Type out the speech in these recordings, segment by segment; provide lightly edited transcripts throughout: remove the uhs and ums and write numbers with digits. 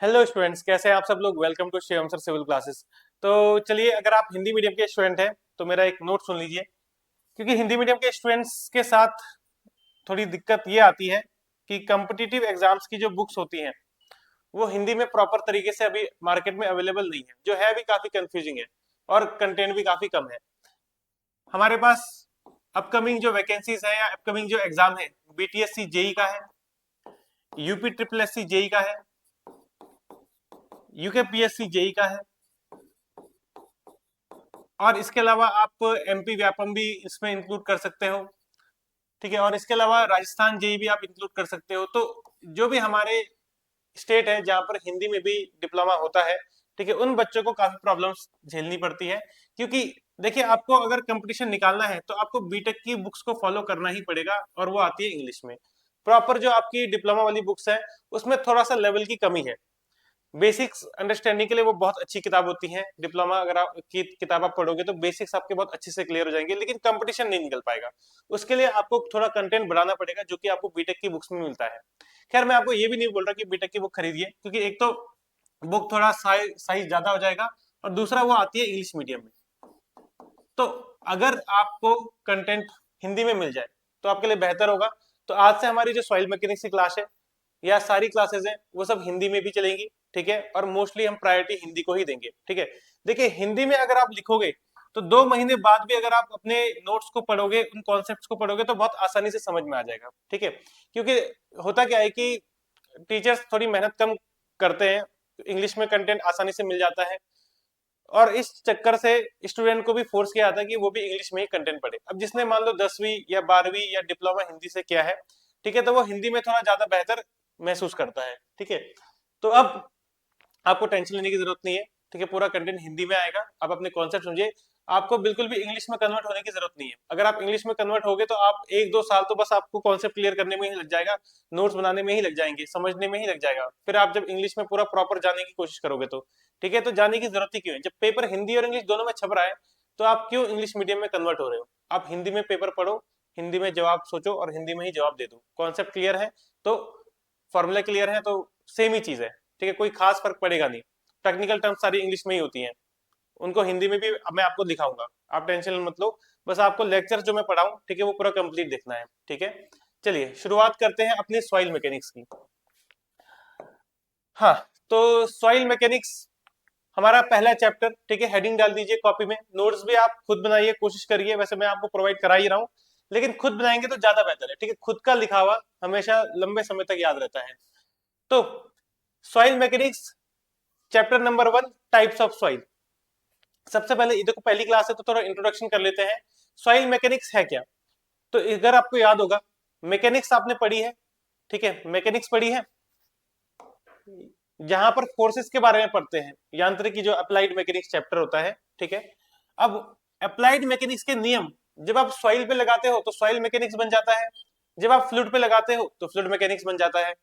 Hello students, कैसे हैं आप सब लोग। Welcome to Shivam sir civil classes. तो चलिए, अगर आप हिंदी मीडियम के स्टूडेंट हैं तो मेरा एक नोट सुन लीजिए, क्योंकि हिंदी मीडियम के स्टूडेंट्स के साथ थोड़ी दिक्कत ये आती है कि कॉम्पिटिटिव एग्जाम्स की जो बुक्स होती हैं वो हिंदी में प्रॉपर तरीके से अभी मार्केट में अवेलेबल नहीं है, जो है भी काफी कंफ्यूजिंग है और कंटेंट भी काफी कम है। हमारे पास अपकमिंग जो वैकेंसीज है या अपकमिंग जो एग्जाम है, बीटीएससी जेई का है, यूपी ट्रिपल एससी जेई का है, यूकेपीएससी जेई का है, और इसके अलावा आप एमपी व्यापम भी इसमें इंक्लूड कर सकते हो। ठीक है, और इसके अलावा राजस्थान जेई भी आप इंक्लूड कर सकते हो। तो जो भी हमारे स्टेट है जहाँ पर हिंदी में भी डिप्लोमा होता है, ठीक है, उन बच्चों को काफी प्रॉब्लम्स झेलनी पड़ती है। क्योंकि देखिए, आपको अगर कंपटीशन निकालना है तो आपको बीटेक की बुक्स को फॉलो करना ही पड़ेगा, और वो आती है इंग्लिश में। प्रॉपर जो आपकी डिप्लोमा वाली बुक्स है उसमें थोड़ा सा लेवल की कमी है। बेसिक्स अंडरस्टैंडिंग के लिए वो बहुत अच्छी किताब होती है। डिप्लोमा अगर आप की किताब आप पढ़ोगे तो बेसिक्स आपके बहुत अच्छे से क्लियर हो जाएंगे, लेकिन कंपटीशन नहीं निकल पाएगा। उसके लिए आपको थोड़ा कंटेंट बढ़ाना पड़ेगा, जो कि आपको बीटेक की बुक्स में मिलता है। खैर, मैं आपको ये भी नहीं बोल रहा कि बीटेक की बुक खरीदिए, क्योंकि एक तो बुक थोड़ा साइज ज्यादा हो जाएगा, और दूसरा वो आती है इंग्लिश मीडियम में। तो अगर आपको कंटेंट हिंदी में मिल जाए तो आपके लिए बेहतर होगा। तो आज से हमारी जो सॉइल मैकेनिक्स की क्लास है या सारी क्लासेस हैं वो सब हिंदी में भी चलेंगी। ठीक है, और मोस्टली हम प्रायोरिटी हिंदी को ही देंगे। ठीक है, देखिए, हिंदी में अगर आप लिखोगे तो 2 महीने बाद भी अगर आप अपने नोट्स को पढ़ोगे, उन कॉन्सेप्ट्स को पढ़ोगे, तो बहुत आसानी से समझ में आ जाएगा। ठीक है, क्योंकि होता क्या है कि टीचर्स थोड़ी मेहनत कम करते हैं, इंग्लिश में कंटेंट आसानी से मिल जाता है, और इस चक्कर से स्टूडेंट को भी फोर्स किया जाता है कि वो भी इंग्लिश में ही कंटेंट पढ़े। अब जिसने मान लो 10वीं या 12वीं या डिप्लोमा हिंदी से किया है, ठीक है, तो वो हिंदी में थोड़ा ज्यादा बेहतर महसूस करता है। ठीक है, तो अब आपको टेंशन लेने की जरूरत नहीं है। ठीक है, पूरा कंटेंट हिंदी में आएगा। आप अपने कॉन्सेप्ट समझिए, आपको बिल्कुल भी इंग्लिश में कन्वर्ट होने की जरूरत नहीं है। अगर आप इंग्लिश में कन्वर्ट होगे तो आप 1-2 साल तो बस आपको कॉन्सेप्ट क्लियर करने में ही लग जाएगा, नोट्स बनाने में ही लग जाएंगे, समझने में ही लग जाएगा। फिर आप जब इंग्लिश में पूरा प्रॉपर जाने की कोशिश करोगे तो ठीक है, तो जाने की जरूरत ही क्यों है। जब पेपर हिंदी और इंग्लिश दोनों में छप रहा है तो आप क्यों इंग्लिश मीडियम में कन्वर्ट हो रहे हो। आप हिंदी में पेपर पढ़ो, हिंदी में जवाब सोचो और हिंदी में ही जवाब दे दो। कॉन्सेप्ट क्लियर है तो फॉर्मूला क्लियर है तो सेम ही चीज है। ठीक है, कोई खास फर्क पड़ेगा नहीं। टेक्निकल टर्म्स सारी इंग्लिश में ही होती हैं, उनको हिंदी में भी अब मैं आपको दिखाऊंगा। आप टेंशन मत लो, बस आपको लेक्चर जो मैं पढ़ाऊं, ठीक है, वो पूरा कंप्लीट देखना है। ठीक है, चलिए शुरुआत करते हैं अपनी सॉइल मैकेनिक्स की। हाँ, तो सॉइल मैकेनिक्स हमारा पहला चैप्टर। ठीक है, हेडिंग डाल दीजिए कॉपी में। नोट्स भी आप खुद बनाइए, कोशिश करिए। वैसे मैं आपको प्रोवाइड करा ही रहा हूँ, लेकिन खुद बनाएंगे तो ज्यादा बेहतर है। ठीक है, खुद का लिखा हुआ हमेशा लंबे समय तक याद रहता है। तो soil mechanics chapter number 1, types of soil. सबसे पहले ये देखो, पहली क्लास है तो थोड़ा इंट्रोडक्शन कर लेते हैं। सॉइल मैकेनिक्स है क्या। तो अगर आपको याद होगा, मैकेनिक्स आपने पढ़ी है। ठीक है, मैकेनिक्स पढ़ी है, जहां पर फोर्सेस के बारे में पढ़ते हैं, यांत्रिकी जो अप्लाइड मैकेनिक्स चैप्टर होता है। ठीक है, अब अप्लाइड मैकेनिक्स के नियम जब आप सॉइल पे लगाते हो तो सॉइल मैकेनिक्स बन जाता है, जब आप फ्लूइड पे लगाते हो तो फ्लूइड मैकेनिक्स बन जाता है।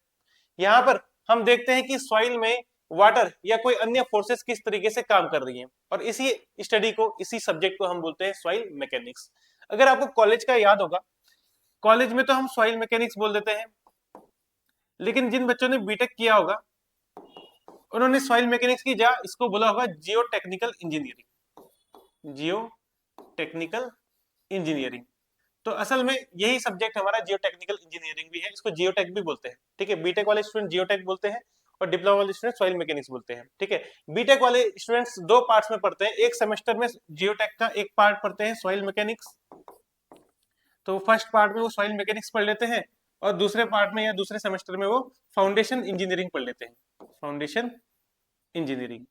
यहाँ पर हम देखते हैं कि सॉइल में वाटर या कोई अन्य फोर्सेस किस तरीके से काम कर रही हैं, और इसी स्टडी को, इसी सब्जेक्ट को हम बोलते हैं सॉइल मैकेनिक्स। अगर आपको कॉलेज का याद होगा, कॉलेज में तो हम सॉइल मैकेनिक्स बोल देते हैं, लेकिन जिन बच्चों ने बीटेक किया होगा उन्होंने सॉइल मैकेनिक्स की जगह इसको बोला होगा जियो टेक्निकल इंजीनियरिंग। जियो टेक्निकल इंजीनियरिंग। तो असल में यही सब्जेक्ट हमारा जियो टेक्निकल इंजीनियरिंग भी है, इसको जियोटेक भी बोलते हैं। ठीक है, बीटेक वाले स्टूडेंट जियोटेक बोलते हैं और डिप्लोमा वाले स्टूडेंट सॉइल मैकेनिक्स बोलते हैं। ठीक है, बीटेक वाले स्टूडेंट्स 2 पार्ट्स में पढ़ते हैं। एक सेमेस्टर में जियोटेक का एक पार्ट पढ़ते हैं सॉइल मैकेनिक्स, तो फर्स्ट पार्ट में वो सॉइल मैकेनिक्स पढ़ लेते हैं, और दूसरे पार्ट में या दूसरे सेमेस्टर में वो फाउंडेशन इंजीनियरिंग पढ़ लेते हैं, फाउंडेशन इंजीनियरिंग।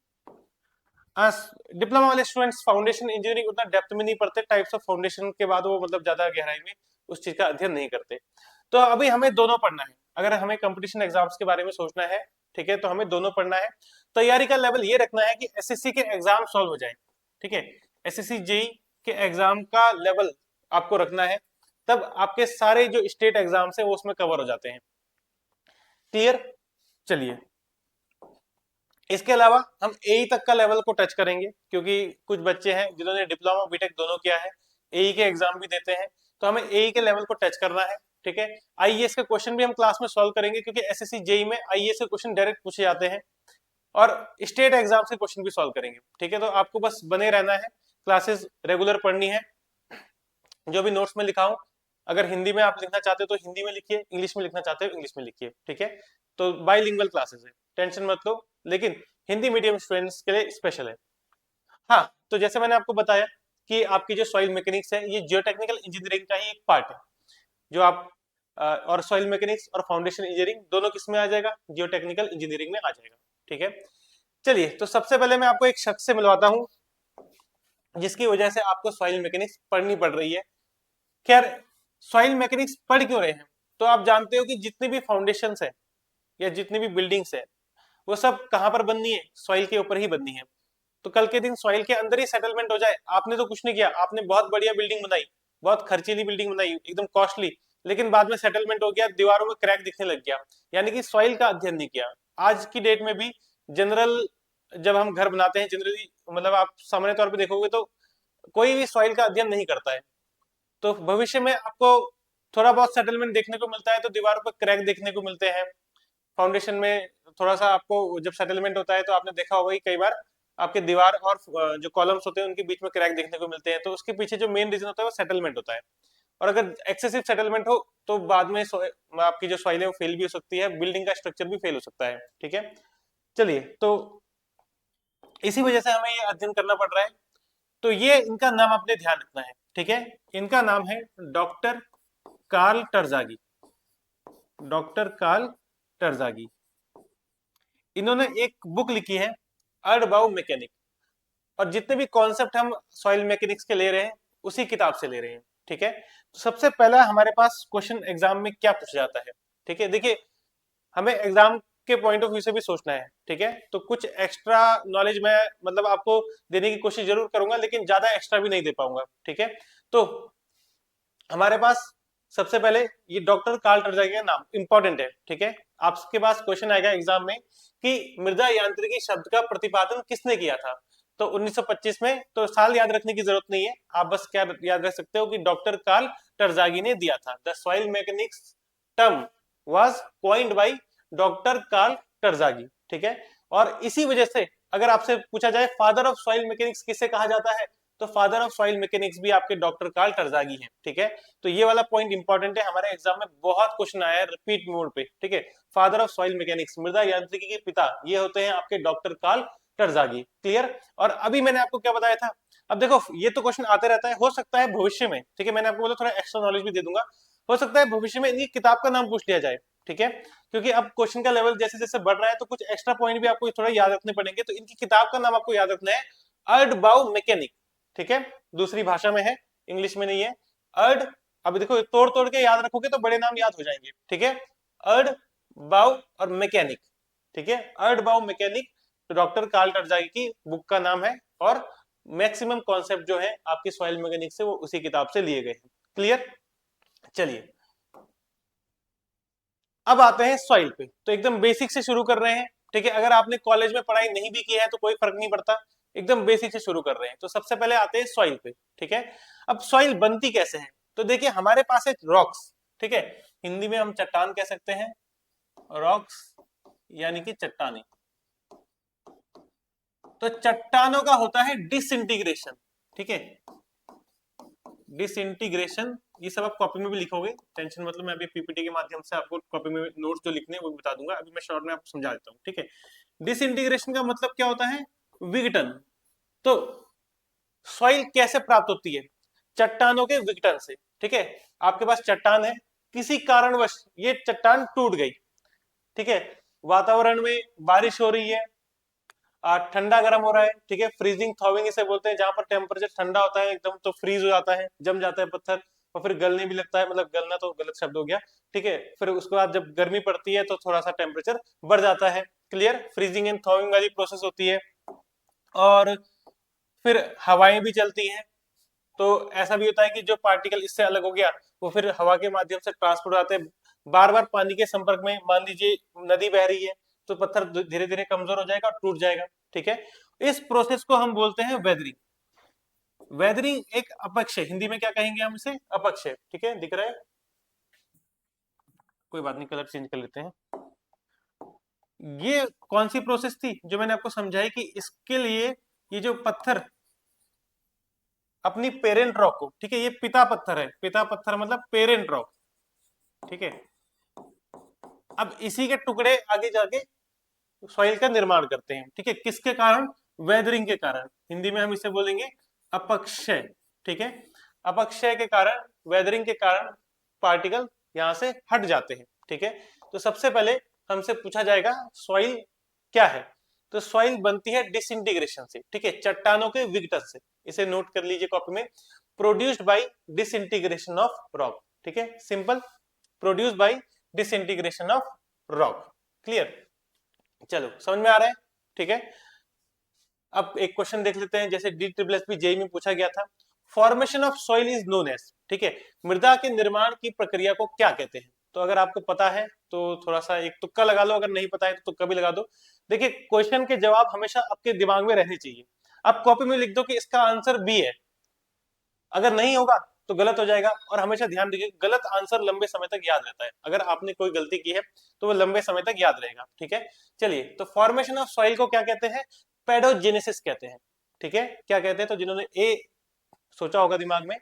डिप्लोमा वाले स्टूडेंट्स फाउंडेशन इंजीनियरिंग उतना डेप्थ में नहीं पढ़ते, टाइप्स ऑफ फाउंडेशन के बाद वो मतलब ज्यादा गहराई में उस चीज का अध्ययन नहीं करते। तो अभी हमें दोनों पढ़ना है, अगर हमें कंपटीशन एग्जाम्स के बारे में सोचना है। ठीक है, तो हमें दोनों पढ़ना है। तैयारी का लेवल ये रखना है कि एसएससी के एग्जाम सॉल्व हो जाए। ठीक है, एसएससी जेई के एग्जाम का लेवल आपको रखना है, तब आपके सारे जो स्टेट एग्जाम्स है वो उसमें कवर हो जाते हैं। क्लियर, चलिए। इसके अलावा हम एई तक का लेवल को टच करेंगे, क्योंकि कुछ बच्चे हैं जिन्होंने डिप्लोमा बीटेक दोनों किया है, एई के एग्जाम भी देते हैं, तो हमें एई के लेवल को टच करना है। ठीक है, आईएएस के क्वेश्चन भी हम क्लास में सॉल्व करेंगे, क्योंकि एसएससी जेई में आईएएस के क्वेश्चन डायरेक्ट पूछे जाते हैं। और स्टेट एग्जाम से क्वेश्चन भी सॉल्व करेंगे। ठीक है, तो आपको बस बने रहना है, क्लासेस रेगुलर पढ़नी है, जो भी नोट्स में लिखा हूं अगर हिंदी में आप लिखना चाहते हो तो हिंदी में लिखिए, इंग्लिश में लिखना चाहते हो इंग्लिश में लिखिए। ठीक है, तो बाइलिंगुअल क्लासेस है, टेंशन मत लो, लेकिन हिंदी मीडियम स्टूडेंट्स के लिए स्पेशल है। हाँ, तो जैसे मैंने आपको बताया कि आपकी जो सॉइल मैकेनिक्स है ये जियोटेक्निकल इंजीनियरिंग का ही एक पार्ट है, जो आप और सॉइल मैकेनिक्स और फाउंडेशन इंजीनियरिंग दोनों किस में आ जाएगा, जियोटेक्निकल इंजीनियरिंग में आ जाएगा। ठीक है, चलिए तो सबसे पहले मैं आपको एक शख्स से मिलवाता हूँ जिसकी वजह से आपको सॉइल मैकेनिक्स पढ़नी पड़ रही है। खैर, सॉइल मैकेनिक्स पढ़ क्यों रहे हैं, तो आप जानते हो कि जितनी भी फाउंडेशंस है या जितनी भी बिल्डिंग्स है वो सब कहाँ पर बननी है, सॉइल के ऊपर ही बननी है। तो कल के दिन सॉइल के अंदर ही सेटलमेंट हो जाए, आपने तो कुछ नहीं किया, आपने बहुत बढ़िया बिल्डिंग बनाई, बहुत खर्चीली बिल्डिंग बनाई, एकदम कॉस्टली, लेकिन बाद में सेटलमेंट हो गया, दीवारों में क्रैक दिखने लग गया, यानी कि सॉइल का अध्ययन नहीं किया। आज की डेट में भी जनरल जब हम घर बनाते हैं जनरली, मतलब आप सामान्य तौर पर देखोगे तो कोई भी सॉइल का अध्ययन नहीं करता है। तो भविष्य में आपको थोड़ा बहुत सेटलमेंट देखने को मिलता है, तो दीवारों पर क्रैक देखने को मिलते हैं, फाउंडेशन में थोड़ा सा आपको जब सेटलमेंट होता है तो आपने देखा होगा कि कई बार आपके दीवार और जो कॉलम्स होते हैं उनके बीच में क्रैक देखने को मिलते हैं, तो उसके पीछे जो मेन रीजन होता है वो सेटलमेंट होता है। और अगर एक्सेसिव सेटलमेंट हो तो बाद में आपकी जो सॉइल है वो फेल भी हो सकती है, बिल्डिंग का स्ट्रक्चर भी फेल हो सकता है। ठीक है, चलिए, तो इसी वजह से हमें ये अध्ययन करना पड़ रहा है। तो ये इनका नाम आपने ध्यान रखना है। ठीक है, इनका नाम है डॉक्टर कार्ल टर्जागी, डॉक्टर कार्ल टर्जागी। इन्होंने एक बुक लिखी है अर्डबाउ मैकेनिक, और जितने भी कॉन्सेप्ट हम सॉइल मैकेनिक्स के ले रहे हैं उसी किताब से ले रहे हैं। ठीक है, तो सबसे पहला हमारे पास क्वेश्चन एग्जाम में क्या पूछा जाता है। ठीक है, देखिए हमें एग्जाम के पॉइंट ऑफ व्यू से भी सोचना है। ठीक है, तो कुछ एक्स्ट्रा नॉलेज मैं मतलब आपको देने की कोशिश जरूर करूंगा, लेकिन ज्यादा एक्स्ट्रा भी नहीं दे पाऊंगा। ठीक है, तो हमारे पास सबसे पहले ये डॉक्टर कार्ल टर्जागी का नाम इंपॉर्टेंट है। ठीक है, आपके पास क्वेश्चन आएगा एग्जाम में कि मृदा यांत्रिकी शब्द का प्रतिपादन किसने किया था, तो 1925 में। तो साल याद रखने की जरूरत नहीं है, आप बस क्या याद रख सकते हो कि डॉक्टर कार्ल टर्जागी ने दिया था। The soil mechanics term was coined by doctor Karl Terzaghi. ठीक है, और इसी वजह से अगर आपसे पूछा जाए फादर ऑफ सॉइल मैकेनिक्स किसे कहा जाता है, तो फादर ऑफ सॉइल मैकेनिक्स भी आपके डॉक्टर कार्ल टर्जागी हैं। ठीक है, तो ये वाला पॉइंट इंपॉर्टेंट है, हमारे एग्जाम में बहुत क्वेश्चन आया है रिपीट मोड पे। ठीक है, फादर ऑफ सॉइल मैकेनिक्स, मृदा यांत्रिकी के पिता, ये होते हैं आपके डॉक्टर कार्ल टर्जागी। क्लियर, और अभी मैंने आपको क्या बताया था, अब देखो ये तो क्वेश्चन आते रहता है, हो सकता है भविष्य में, ठीक है, मैंने आपको बोला थोड़ा एक्स्ट्रा नॉलेज भी दे दूंगा, हो सकता है भविष्य में इनकी किताब का नाम पूछ लिया जाए। ठीक है, क्योंकि अब क्वेश्चन का लेवल जैसे जैसे बढ़ रहा है तो कुछ एक्स्ट्रा पॉइंट भी आपको थोड़ा याद रखने पड़ेंगे, तो इनकी किताब का नाम आपको याद रखना है अर्डबाउ मैकेनिक। ठीक है, दूसरी भाषा में है, इंग्लिश में नहीं है। अर्ड, अब देखो तोड़ तोड़ के याद रखोगे तो बड़े नाम याद हो जाएंगे। ठीक है, अर्ड बाउ और मैकेनिक। ठीक है, अर्ड बाउ मैकेनिक, तो डॉक्टर कार्ल टर्जागी की बुक का नाम है, और मैक्सिमम कॉन्सेप्ट जो है आपकी सॉइल मैकेनिक्स से वो उसी किताब से लिए गए हैं। क्लियर, चलिए अब आते हैं सॉइल पे, तो एकदम बेसिक से शुरू कर रहे हैं। ठीक है, अगर आपने कॉलेज में पढ़ाई नहीं भी की है तो कोई फर्क नहीं पड़ता, एकदम बेसिक से शुरू कर रहे हैं। तो सबसे पहले आते हैं सॉइल पे। ठीक है, अब सॉइल बनती कैसे है, तो देखिए हमारे पास है रॉक्स। ठीक है, हिंदी में हम चट्टान कह सकते हैं, रॉक्स यानी कि चट्टाने। तो चट्टानों का होता है डिसइंटीग्रेशन। ठीक है, डिसइंटीग्रेशन, ये सब आप कॉपी में भी लिखोगे, टेंशन मतलब मैं अभी पीपीटी के माध्यम से आपको कॉपी में नोट्स जो लिखने हैं वो भी बता दूंगा, अभी मैं शॉर्ट में आपको समझा देता हूँ। ठीक है, डिसइंटीग्रेशन का मतलब क्या होता है, विघटन। तो सॉइल कैसे प्राप्त होती है, चट्टानों के विघटन से। ठीक है, आपके पास चट्टान है, किसी कारणवश ये चट्टान टूट गई। ठीक है, वातावरण में बारिश हो रही है, ठंडा गर्म हो रहा है। ठीक है, फ्रीजिंग थॉविंग इसे बोलते हैं, जहां पर टेम्परेचर ठंडा होता है एकदम तो फ्रीज हो जाता है, जम जाता है पत्थर, और फिर गलने भी लगता है, मतलब गलना तो गलत शब्द हो गया। ठीक है, फिर उसके बाद जब गर्मी पड़ती है तो थोड़ा सा टेम्परेचर बढ़ जाता है। क्लियर, फ्रीजिंग एंड थॉविंग वाली प्रोसेस होती है, और फिर हवाएं भी चलती हैं। तो ऐसा भी होता है कि जो पार्टिकल इससे अलग हो गया वो फिर हवा के माध्यम से ट्रांसपोर्ट आते हैं, बार बार पानी के संपर्क में, मान लीजिए नदी बह रही है तो पत्थर धीरे धीरे कमजोर हो जाएगा और टूट जाएगा। ठीक है, इस प्रोसेस को हम बोलते हैं वेदरिंग। वेदरिंग एक अपक्ष है, हिंदी में क्या कहेंगे हम इसे, अपक्ष है। ठीक है, दिख रहा है, कोई बात नहीं, कलर चेंज कर लेते हैं। ये कौन सी प्रोसेस थी जो मैंने आपको समझाई कि इसके लिए ये जो पत्थर अपनी पेरेंट रॉक को, ठीक है, ये पिता पत्थर है, पिता पत्थर मतलब पेरेंट रॉक, ठीक है, अब इसी के टुकड़े आगे जाके सॉइल का निर्माण करते हैं, ठीक है, किसके कारण? वेदरिंग के कारण, हिंदी में हम इसे बोलेंगे अपक्षय, ठीक है, अपक्षय के कारण, वेदरिंग के कारण पार्टिकल यहां से हट जाते हैं, ठीक है। तो सबसे पहले हमसे पूछा जाएगा सॉइल क्या है, तो सॉइल बनती है डिसइंटीग्रेशन से, ठीक है, चट्टानों के विघटन से, इसे नोट कर लीजिए कॉपी में, produced by disintegration of rock, ठीक है, simple, produced by disintegration of rock, clear, चलो समझ में आ रहा है, ठीक है। अब एक क्वेश्चन देख लेते हैं, जैसे D triple S P JE में पूछा गया था, formation of soil is known as, ठीक है, मृदा के निर्माण की प्रक्रिया को क्या कहते हैं? तो अगर आपको पता है तो थोड़ा सा एक तुक्का लगा लो, अगर नहीं पता है तो तुक्का भी लगा दो। देखिए क्वेश्चन के जवाब हमेशा आपके दिमाग में रहने चाहिए, आप कॉपी में लिख दो कि इसका आंसर बी है, अगर नहीं होगा तो गलत हो जाएगा, और हमेशा ध्यान रखिए गलत आंसर लंबे समय तक याद रहता है, अगर आपने कोई गलती की है तो वो लंबे समय तक याद रहेगा, ठीक है। चलिए, तो फॉर्मेशन ऑफ सॉइल को क्या कहते हैं? पेडोजेनेसिस कहते हैं, ठीक है, क्या कहते हैं? तो जिन्होंने ए सोचा होगा दिमाग में,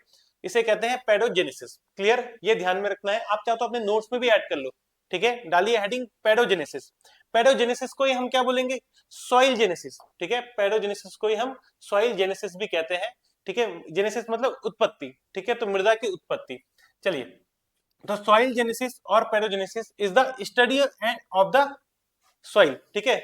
इसे कहते हैं पेडोजेनेसिस, क्लियर, ये ध्यान में रखना है, आप चाहो तो अपने नोट्स में भी ऐड कर लो, ठीक है, डालिए हेडिंग पेडोजेनेसिस, पेडोजेनेसिस को ही हम क्या बोलेंगे? सॉइल जेनेसिस, ठीक है, पेडोजेनेसिस को ही हम सॉइल जेनेसिस भी कहते हैं, ठीक है, जेनेसिस मतलब उत्पत्ति, ठीक है, तो मृदा की उत्पत्ति। चलिए, तो सॉइल जेनेसिस और paedogenesis is the study of the soil, ठीक है,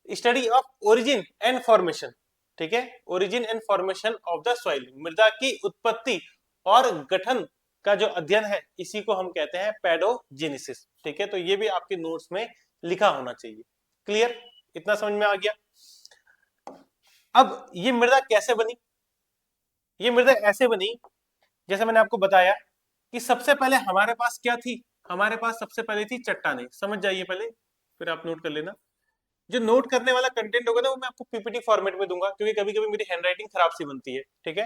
study of origin and formation, ठीक है, origin and formation of the soil, मृदा की उत्पत्ति और गठन का जो अध्ययन है, इसी को हम कहते हैं पेडोजेनेसिस, ठीक है, तो ये भी आपके नोट्स में लिखा होना चाहिए, क्लियर, इतना समझ में आ गया। अब ये मृदा कैसे बनी? ये मृदा ऐसे बनी, जैसे मैंने आपको बताया कि सबसे पहले हमारे पास क्या थी, हमारे पास सबसे पहले थी चट्टानें, समझ जाइए पहले, फिर आप नोट कर लेना, जो नोट करने वाला कंटेंट होगा ना वो मैं आपको पीपीटी फॉर्मेट में दूंगा, क्योंकि कभी कभी मेरी हैंडराइटिंग खराब सी बनती है, ठीक है,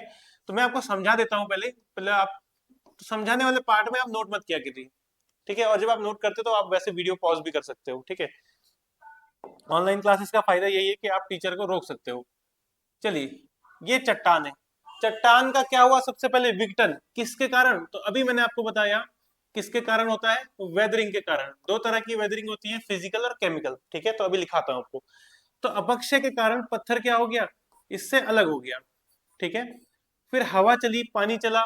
तो मैं आपको समझा देता हूँ पहले पहले आप तो समझाने वाले पार्ट में आप नोट मत किया कीजिए, ठीक है, और जब आप नोट करते हो तो आप वैसे वीडियो पॉज भी कर सकते हो, ठीक है, ऑनलाइन क्लासेस का फायदा यही है कि आप टीचर को रोक सकते हो। चलिए, ये चट्टान है, चट्टान का क्या हुआ? सबसे पहले विघटन, किसके कारण? तो अभी मैंने आपको बताया किसके कारण होता है, वेदरिंग के कारण, दो तरह की वेदरिंग होती है, फिजिकल और केमिकल, ठीक है, तो अभी लिखाता हूं आपको, तो अपक्षय के कारण पत्थर क्या हो गया? इससे अलग हो गया, ठीक है, फिर हवा चली, पानी चला,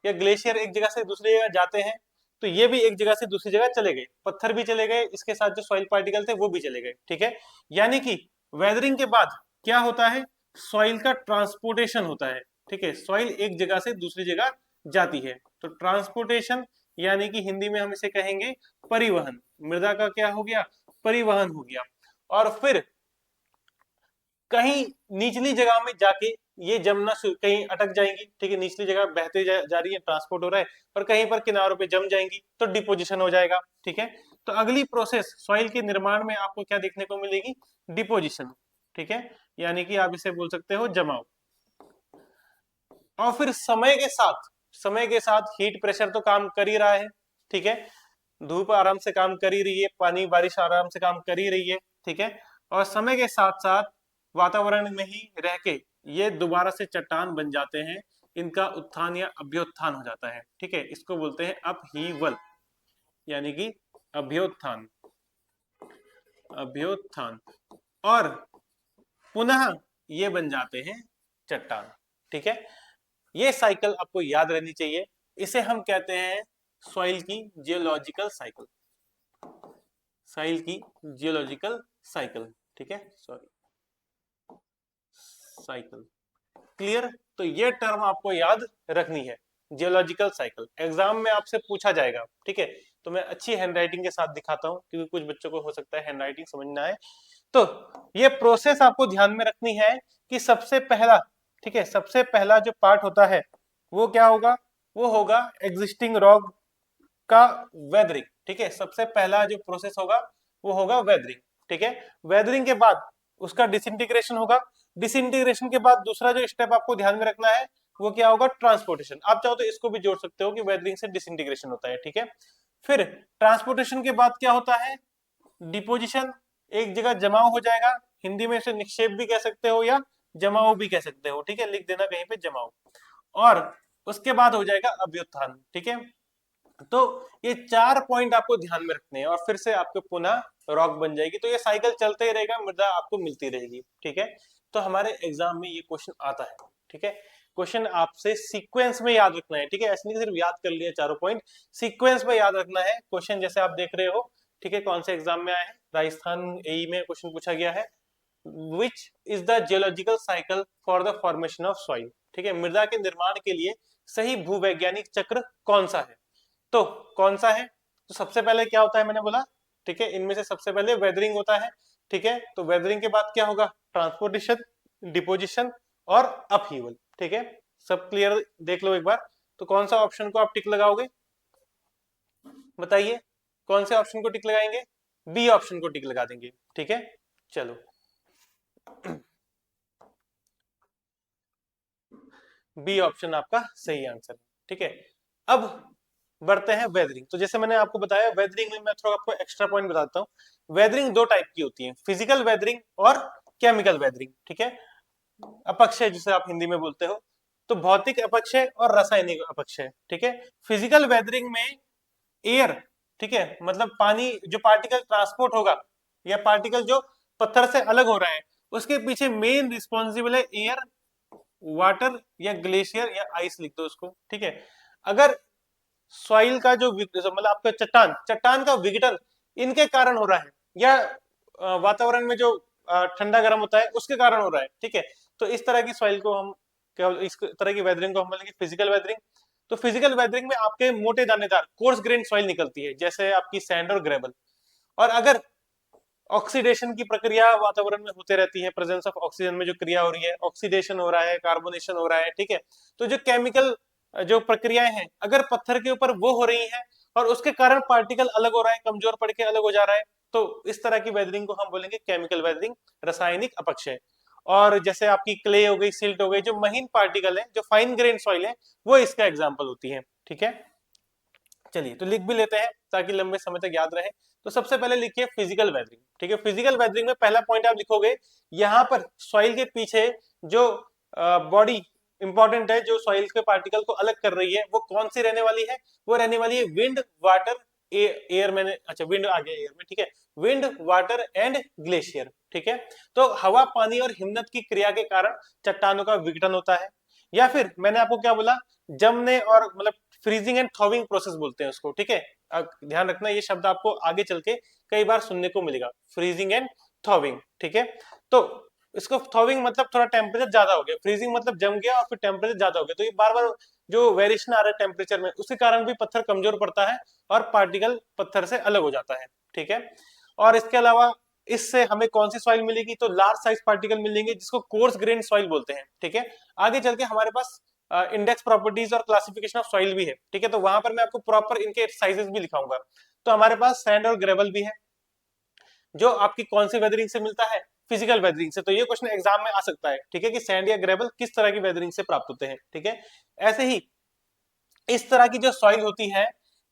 या ग्लेशियर एक जगह से दूसरी जगह जाते हैं, तो ये भी एक जगह से दूसरी जगह चले गए, पत्थर भी चले गए, इसके साथ जो सॉइल पार्टिकल थे वो भी चले गए, ठीक है, यानी कि वेदरिंग के बाद क्या होता है? सॉइल का ट्रांसपोर्टेशन होता है, ठीक है, सॉइल एक जगह से दूसरी जगह जाती है, तो ट्रांसपोर्टेशन, यानी कि हिंदी में हम इसे कहेंगे परिवहन, मृदा का क्या हो गया? परिवहन हो गया, और फिर कहीं निचली जगह में जाके ये जमना कहीं अटक जाएंगी, ठीक है, निचली जगह बहते जा रही है, ट्रांसपोर्ट हो रहा है, और कहीं पर किनारों पे जम जाएंगी तो डिपोजिशन हो जाएगा, ठीक है, तो अगली प्रोसेस सॉइल के निर्माण में आपको क्या देखने को मिलेगी? डिपोजिशन, ठीक है, यानी कि आप इसे बोल सकते हो जमाव, और फिर समय के साथ हीट प्रेशर तो काम कर ही रहा है, ठीक है, धूप आराम से काम कर ही रही है, पानी बारिश आराम से काम कर ही रही है, ठीक है, और समय के साथ साथ वातावरण में ही रह के ये दोबारा से चट्टान बन जाते हैं, इनका उत्थान या अभ्युत्थान हो जाता है, ठीक है, इसको बोलते हैं अपहीवल, यानी कि अभ्युत्थान, अभ्युत्थान, और पुनः ये बन जाते हैं चट्टान, ठीक है, ये साइकिल आपको याद रहनी चाहिए, इसे हम कहते हैं सॉइल की जियोलॉजिकल साइकिल, सॉइल की जियोलॉजिकल साइकिल, ठीक है, सॉरी साइकिल, क्लियर, तो ये टर्म आपको याद रखनी है, जियोलॉजिकल साइकिल, एग्जाम में आपसे पूछा जाएगा, ठीक है, तो मैं अच्छी हैंडराइटिंग के साथ दिखाता हूं, क्योंकि कुछ बच्चों को हो सकता है हैंडराइटिंग समझ ना आए, तो ये प्रोसेस आपको ध्यान में रखनी है कि सबसे पहला, ठीक है, सबसे पहला जो पार्ट होता है वो क्या होगा? वो होगा एग्जिस्टिंग रॉक का वेदरिंग, ठीक है, सबसे पहला जो प्रोसेस होगा वो होगा वेदरिंग, ठीक है, वेदरिंग के बाद उसका डिसइंटीग्रेशन होगा, डिसइंटीग्रेशन के बाद दूसरा जो स्टेप आपको ध्यान में रखना है वो क्या होगा? ट्रांसपोर्टेशन, आप चाहो तो इसको भी जोड़ सकते हो कि वेदरिंग से डिसइंटीग्रेशन होता है, ठीक है, फिर ट्रांसपोर्टेशन के बाद क्या होता है? डिपोजिशन एक जगह जमाव हो जाएगा, हिंदी में इसे निक्षेप भी कह सकते हो या जमाव भी कह सकते हो, ठीक है, लिख देना कहीं पे जमाव। और उसके बाद हो जाएगा अभ्युत्थान, ठीक है। तो ये 4 पॉइंट आपको ध्यान में रखने हैं और फिर से आपको पुनः रॉक बन जाएगी। तो ये साइकिल चलते ही रहेगा, मृदा आपको मिलती रहेगी, ठीक है। तो हमारे एग्जाम में ये क्वेश्चन आता है, ठीक है। क्वेश्चन आपसे सीक्वेंस में याद रखना है, ठीक है, ऐसे नहीं सिर्फ याद कर लिया चारों पॉइंट, सीक्वेंस में याद रखना है क्वेश्चन। जैसे आप देख रहे हो, ठीक है, कौन से एग्जाम में आया है, राजस्थान एई में क्वेश्चन पूछा गया है, which is the geological cycle for the formation of soil, ठीक है, मृदा के निर्माण के लिए सही भूवैज्ञानिक चक्र कौन सा है। तो कौन सा है, तो सबसे पहले क्या होता है मैंने बोला, ठीक है, इनमें से सबसे पहले वेदरिंग होता है, ठीक है। तो वेदरिंग के बाद क्या होगा, ट्रांसपोर्टेशन, डिपोजिशन और अपहीवल, ठीक है। सब क्लियर देख लो एक बार। तो कौन सा ऑप्शन को आप टिक लगाओगे, बताइए, कौन से ऑप्शन को टिक लगाएंगे, बी ऑप्शन को टिक लगा देंगे, ठीक है। चलो बी ऑप्शन आपका सही आंसर है, ठीक है। अब बढ़ते हैं वेदरिंग। तो जैसे मैंने आपको बताया, वेदरिंग में मैं थोड़ा आपको एक्स्ट्रा पॉइंट बताता हूँ। वेदरिंग दो टाइप की होती है, फिजिकल वेदरिंग और केमिकल वेदरिंग, ठीक है। अपक्षय जिसे आप हिंदी में बोलते हो, तो भौतिक अपक्षय और रासायनिक अपक्षय, ठीक है। फिजिकल वेदरिंग में एयर, ठीक है, मतलब पानी जो पार्टिकल ट्रांसपोर्ट होगा या पार्टिकल जो पत्थर से अलग हो रहा है, उसके पीछे मेन रिस्पॉन्सिबल है एयर, वाटर या ग्लेशियर या आइस लिख दो उसको, ठीक है। अगर सॉइल का जो मतलब आपका चट्टान चट्टान का विघटन इनके कारण हो रहा है, या वातावरण में जो ठंडा गर्म होता है उसके कारण हो रहा है, ठीक है, तो इस तरह की सॉइल को हम इस तरह की वेदरिंग को हम बोलेंगे फिजिकल वेदरिंग। तो फिजिकल वेदरिंग में आपके मोटे दानेदार कोर्स ग्रेन सॉइल निकलती है, जैसे आपकी सैंड और ग्रेवल। और अगर ऑक्सीडेशन की प्रक्रिया वातावरण में होते रहती है, प्रेजेंस ऑफ ऑक्सीजन में जो क्रिया हो रही है, ऑक्सीडेशन हो रहा है, कार्बोनेशन हो रहा है, ठीक है, तो जो केमिकल जो प्रक्रियाएं हैं अगर पत्थर के ऊपर वो हो रही हैं और उसके कारण पार्टिकल अलग हो रहा है, कमजोर पड़ के अलग हो जा रहा है, तो इस तरह की वेदरिंग को हम बोलेंगे केमिकल वेदरिंग, रासायनिक अपक्षय। और जैसे आपकी क्ले हो गई, सिल्ट हो गई, जो महीन पार्टिकल है, जो फाइन ग्रेन सॉइल है, वो इसका एग्जाम्पल होती है, ठीक है। चलिए तो लिख भी लेते हैं ताकि लंबे समय तक याद रहे। तो सबसे पहले लिखिए फिजिकल वेदरिंग, ठीक है। फिजिकल वेदरिंग में पहला पॉइंट आप लिखोगे, यहाँ पर सॉइल के पीछे जो बॉडी इंपॉर्टेंट है, जो सॉइल के पार्टिकल को अलग कर रही है, वो कौन सी रहने वाली है, वो रहने वाली है विंड, वाटर, एयर, मैंने अच्छा विंड आ गया एयर में, ठीक है, विंड, वाटर एंड ग्लेशियर, ठीक है। तो हवा, पानी और हिमनद की क्रिया के कारण चट्टानों का विघटन होता है, या फिर मैंने आपको क्या बोला, जमने और मतलब फ्रीजिंग एंड थॉविंग प्रोसेस बोलते हैं उसको, ठीक है। ध्यान रखना ये शब्द आपको आगे चल के कई बार सुनने को मिलेगा, फ्रीजिंग एंड थॉविंग, ठीक है। तो इसको थॉविंग मतलब थोड़ा टेम्परेचर ज्यादा हो गया, फ्रीजिंग मतलब जम गया और फिर टेम्परेचर ज्यादा हो गया, तो ये बार बार जो वेरिएशन आ रहा है टेम्परेचर में, उसके कारण भी पत्थर कमजोर पड़ता है और पार्टिकल पत्थर से अलग हो जाता है, ठीक है। और इसके अलावा इससे हमें कौन सी सॉइल मिलेगी, तो लार्ज साइज पार्टिकल मिलेंगे जिसको कोर्स ग्रेन सॉइल बोलते हैं, ठीक है। आगे चल के हमारे पास इंडेक्स प्रॉपर्टीज और क्लासिफिकेशन ऑफ सॉइल भी है, ठीक है, तो वहां पर मैं आपको प्रॉपर इनके साइजेस भी लिखाऊंगा। तो हमारे पास सैंड और ग्रेवल भी है, जो आपकी कौन सी वेदरिंग से मिलता है, फिजिकल वेदरिंग से। तो ये क्वेश्चन एग्जाम में आ सकता है, ठीक है, कि सैंड या ग्रेवल किस तरह की वेदरिंग से प्राप्त होते हैं, ठीक है। ऐसे ही इस तरह की जो सॉइल होती है,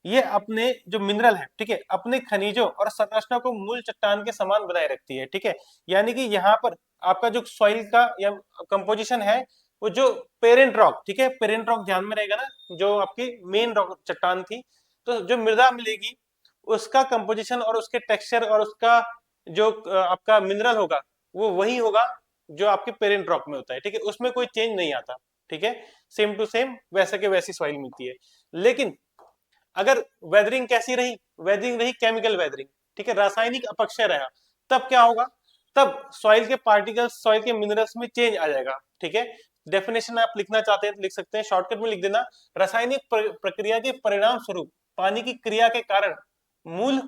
ये अपने जो मिनरल है, ठीक है, अपने खनिजों और संरचना को मूल चट्टान के समान बनाए रखती है, ठीक है। यानी कि यहाँ पर आपका जो सॉइल का या कंपोजिशन है, वो जो पेरेंट रॉक, ठीक है, पेरेंट रॉक ध्यान में रहेगा ना, जो आपकी मेन रॉक चट्टान थी, तो जो मृदा मिलेगी उसका कंपोजिशन और उसके टेक्सचर और उसका जो आपका मिनरल होगा, वो वही होगा जो आपके पेरेंट रॉक में होता है, ठीक है, उसमें कोई चेंज नहीं आता, ठीक है, सेम टू सेम वैसे के वैसी सॉइल मिलती है। लेकिन अगर वेदरिंग कैसी रही, वेदरिंग रही केमिकल वेदरिंग, ठीक है, रासायनिक अपक्षय रहा, तब क्या होगा, तब सॉइल के पार्टिकल्स, सॉइल के मिनरल्स में चेंज आ जाएगा, ठीक है। डेफिनेशन आप लिखना चाहते हैं तो लिख सकते हैं, शॉर्टकट में लिख देना, रासायनिक प्रक्रिया के परिणाम स्वरूप पानी की क्रिया के कारण मूल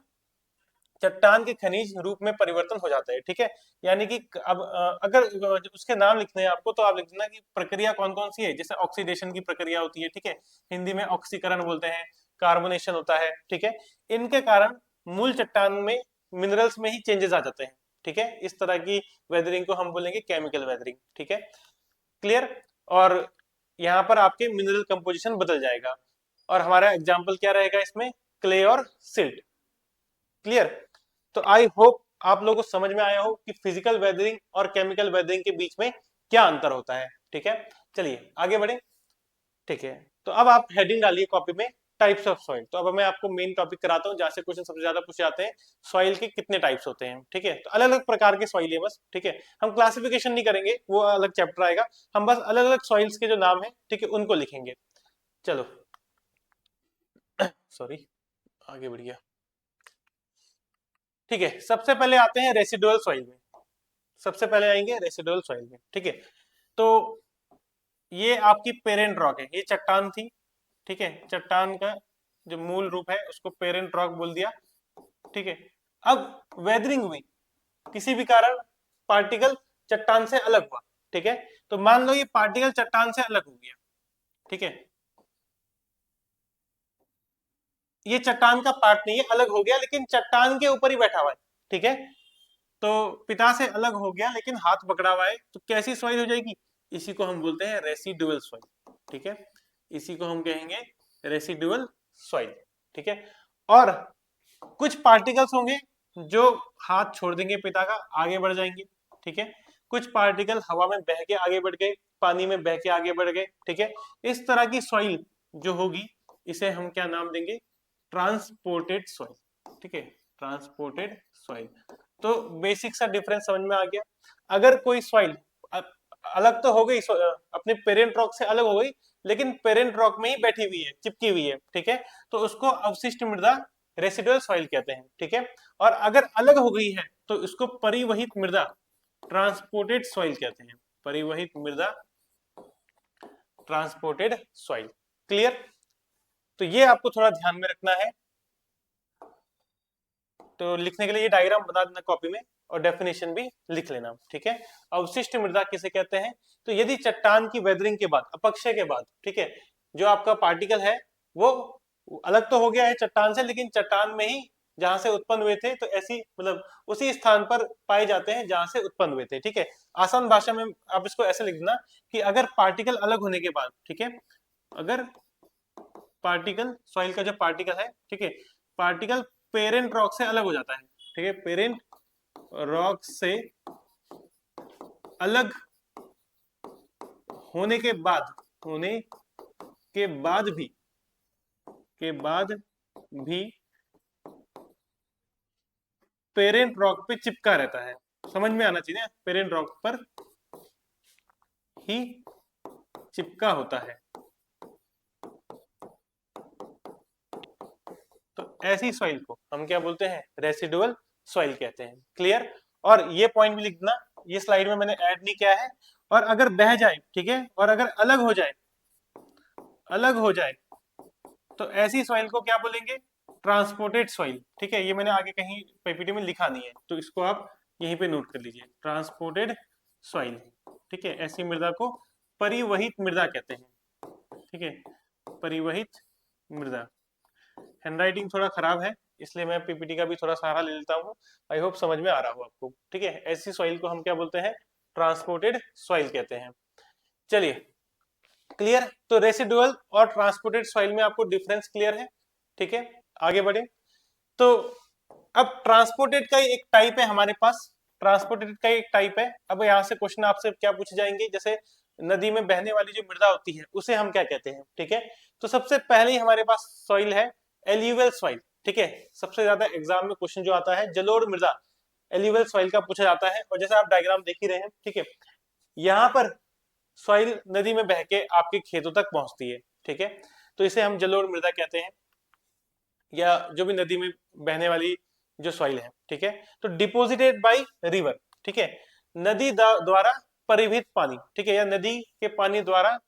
चट्टान के खनिज रूप में परिवर्तन हो जाता है, ठीक है। यानी कि अब अगर उसके नाम लिखने हैं आपको, तो आप लिख देना कि प्रक्रिया कौन कौन सी है, जैसे ऑक्सीडेशन की प्रक्रिया होती है, ठीक है, हिंदी में ऑक्सीकरण बोलते हैं, कार्बोनेशन होता है, ठीक है, इनके कारण मूल चट्टान में मिनरल्स में ही चेंजेस आ जाते हैं, ठीक है। इस तरह की वेदरिंग को हम बोलेंगे केमिकल वेदरिंग, ठीक है, क्लियर। और यहाँ पर आपके मिनरल कंपोजिशन बदल जाएगा, और हमारा एग्जाम्पल क्या रहेगा इसमें, क्ले और सिल्ट, क्लियर। तो आई होप आप लोगों को समझ में आया हो कि फिजिकल वेदरिंग और केमिकल वेदरिंग के बीच में क्या अंतर होता है। ठीक है, चलिए आगे बढ़े। ठीक है, तो अब आप हेडिंग डालिए कॉपी में, टाइप्स ऑफ सॉइल। तो अब मैं आपको मेन टॉपिक कराता हूँ जहाँ से क्वेश्चन सबसे ज्यादा पूछे जाते हैं, सॉइल के कितने टाइप्स होते हैं। ठीक है, तो अलग अलग प्रकार के सॉइल है बस। ठीक है, हम क्लासिफिकेशन नहीं करेंगे, वो अलग चैप्टर आएगा। हम बस अलग अलग सॉइल्स के जो नाम है, ठीक है, उनको लिखेंगे। चलो सॉरी, आगे बढ़िया। ठीक है, सबसे पहले आते हैं रेसिडुअल सॉइल में। सबसे पहले आएंगे रेसिडुअल सॉइल में। ठीक है, तो ये आपकी पेरेंट रॉक है, ये चट्टान थी। ठीक है, चट्टान का जो मूल रूप है उसको पेरेंट रॉक बोल दिया। ठीक है, अब वेदरिंग हुई, किसी भी कारण पार्टिकल चट्टान से अलग हुआ। ठीक है, तो मान लो ये पार्टिकल चट्टान से अलग हो गया। ठीक है, ये चट्टान का पार्ट नहीं है, अलग हो गया, लेकिन चट्टान के ऊपर ही बैठा हुआ है। ठीक है, तो पिता से अलग हो गया लेकिन हाथ पकड़ा हुआ है, तो कैसी सॉइल हो जाएगी? इसी को हम बोलते हैं रेसिडुअल सॉइल। ठीक है, इसी को हम कहेंगे रेसिडुअल सॉइल। ठीक है, और कुछ पार्टिकल्स होंगे जो हाथ छोड़ देंगे पिता का, आगे बढ़ जाएंगे। ठीक है, कुछ पार्टिकल हवा में बह के आगे बढ़ गए, पानी में बह के आगे बढ़ गए। ठीक है, इस तरह की सॉइल जो होगी, इसे हम क्या नाम देंगे? Transported soil. ठीक है, ट्रांसपोर्टेड सॉइल। तो बेसिक सा डिफरेंस समझ में आ गया। अगर कोई सॉइल अलग तो हो गई, अपने पेरेंट रॉक से अलग हो गई, लेकिन पेरेंट रॉक में ही बैठी हुई है, चिपकी हुई है। ठीक है, तो उसको अवशिष्ट मृदा, रेसिडुअल सॉइल कहते हैं। ठीक है, और अगर अलग हो गई है तो इसको परिवहित मृदा, ट्रांसपोर्टेड सॉइल कहते हैं। परिवहित मृदा, ट्रांसपोर्टेड सॉइल। क्लियर? तो ये आपको थोड़ा ध्यान में रखना है। तो लिखने के लिए ये डायग्राम बना देना कॉपी में, और डेफिनेशन भी लिख लेना। ठीक है, अवशिष्ट मृदा किसे कहते हैं? तो यदि चट्टान की वेदरिंग के बाद, अपक्षय के बाद, ठीक है, जो आपका पार्टिकल है वो अलग तो हो गया है चट्टान से, लेकिन चट्टान में ही जहां से उत्पन्न हुए थे, तो ऐसी मतलब उसी स्थान पर पाए जाते हैं जहां से उत्पन्न हुए थे। ठीक है, आसान भाषा में आप इसको ऐसे लिख देना कि अगर पार्टिकल अलग होने के बाद, ठीक है, अगर पार्टिकल, सॉइल का जो पार्टिकल है, ठीक है, पार्टिकल पेरेंट रॉक से अलग हो जाता है। ठीक है, पेरेंट रॉक से अलग होने के बाद, होने के बाद भी, के बाद भी पेरेंट रॉक पे चिपका रहता है। समझ में आना चाहिए, पेरेंट रॉक पर ही चिपका होता है। तो ऐसी सॉइल को हम क्या बोलते हैं? रेसिडुअल सॉइल कहते हैं। क्लियर? और ये पॉइंट भी लिख देना, ये स्लाइड में मैंने ऐड नहीं किया है। और अगर बह जाए, ठीक है, और अगर अलग हो जाए, अलग हो जाए, तो ऐसी सॉइल को क्या बोलेंगे? Transported soil. ठीक है, ये मैंने आगे कहीं पीपीटी में लिखा नहीं है, तो इसको आप यहीं पे नोट कर लीजिए, ट्रांसपोर्टेड सॉइल। ठीक है, ऐसी मृदा को परिवहित मृदा कहते हैं। ठीक है, परिवहित मृदा। हैंडराइटिंग थोड़ा खराब है, इसलिए मैं पीपीटी का भी थोड़ा सहारा ले लेता हूँ। आई होप समझ में आ रहा हो आपको। ठीक है, ऐसी सॉइल को हम क्या बोलते हैं? ट्रांसपोर्टेड सॉइल कहते हैं। चलिए, क्लियर? तो रेसिडुअल और ट्रांसपोर्टेड सॉइल में आपको डिफरेंस क्लियर है। ठीक है, आगे बढ़े। तो अब ट्रांसपोर्टेड का एक टाइप है हमारे पास, ट्रांसपोर्टेड का एक टाइप है। अब यहाँ से क्वेश्चन आपसे क्या पूछे जाएंगे, जैसे नदी में बहने वाली जो मृदा होती है उसे हम क्या कहते हैं? ठीक है, तो सबसे पहले ही हमारे पास सॉइल है एल्यूवियल सॉइल। ठीक है, सबसे ज्यादा एग्जाम में क्वेश्चन जो आता है जलोढ़ मृदा, एल्यूवियल सॉइल का पूछा जाता है। और जैसे आप डायग्राम देख ही रहे हैं, ठीक है, यहाँ पर सॉइल नदी में बह के आपके खेतों तक पहुंचती है। ठीक है, तो इसे हम जलोढ़ मृदा कहते हैं, या जो भी नदी में बहने वाली जो सॉइल है। ठीक है, तो डिपोजिटेड बाय रिवर। ठीक है, नदी द्वारा परिवहित पानी, ठीक है, या नदी के पानी द्वारा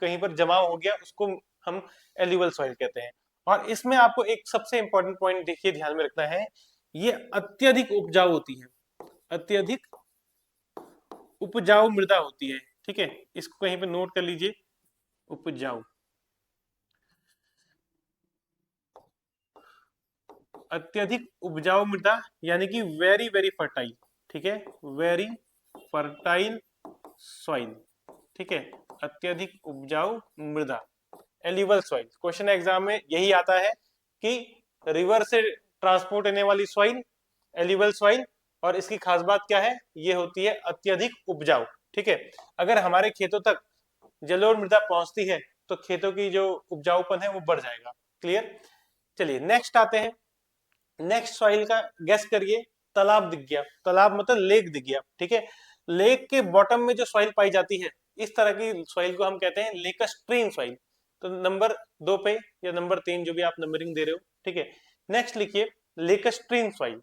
कहीं पर जमा हो गया, उसको हम एल्यूवियल सॉइल कहते हैं। और इसमें आपको एक सबसे इंपॉर्टेंट पॉइंट देखिए, ध्यान में रखना है, ये अत्यधिक उपजाऊ होती है, अत्यधिक उपजाऊ मृदा होती है। ठीक है, इसको कहीं पे नोट कर लीजिए, उपजाऊ, अत्यधिक उपजाऊ मृदा, यानी कि वेरी वेरी फर्टाइल। ठीक है, वेरी फर्टाइल सॉइल। ठीक है, अत्यधिक उपजाऊ मृदा, एल्यूवियल सॉइल। क्वेश्चन एग्जाम में यही आता है कि रिवर से ट्रांसपोर्ट होने वाली सॉइल एल्यूवल सॉइल, और इसकी खास बात क्या है, ये होती है अत्यधिक उपजाऊ। ठीक है, अगर हमारे खेतों तक जलोढ़ मृदा पहुंचती है तो खेतों की जो उपजाऊपन है वो बढ़ जाएगा। क्लियर। चलिए नेक्स्ट आते हैं। नेक्स्ट सॉइल का गेस करिए। तालाब दिख गया, तालाब मतलब लेक दिख गया। ठीक है, लेक के बॉटम में जो सॉइल पाई जाती है, इस तरह की सॉइल को हम कहते हैं लेकस्ट्रीन सॉइल। तो नंबर 2 पे या नंबर 3 जो भी आप नंबरिंग दे रहे हो। ठीक है, नेक्स्ट लिखिए लेकस्ट्रीन सॉइल।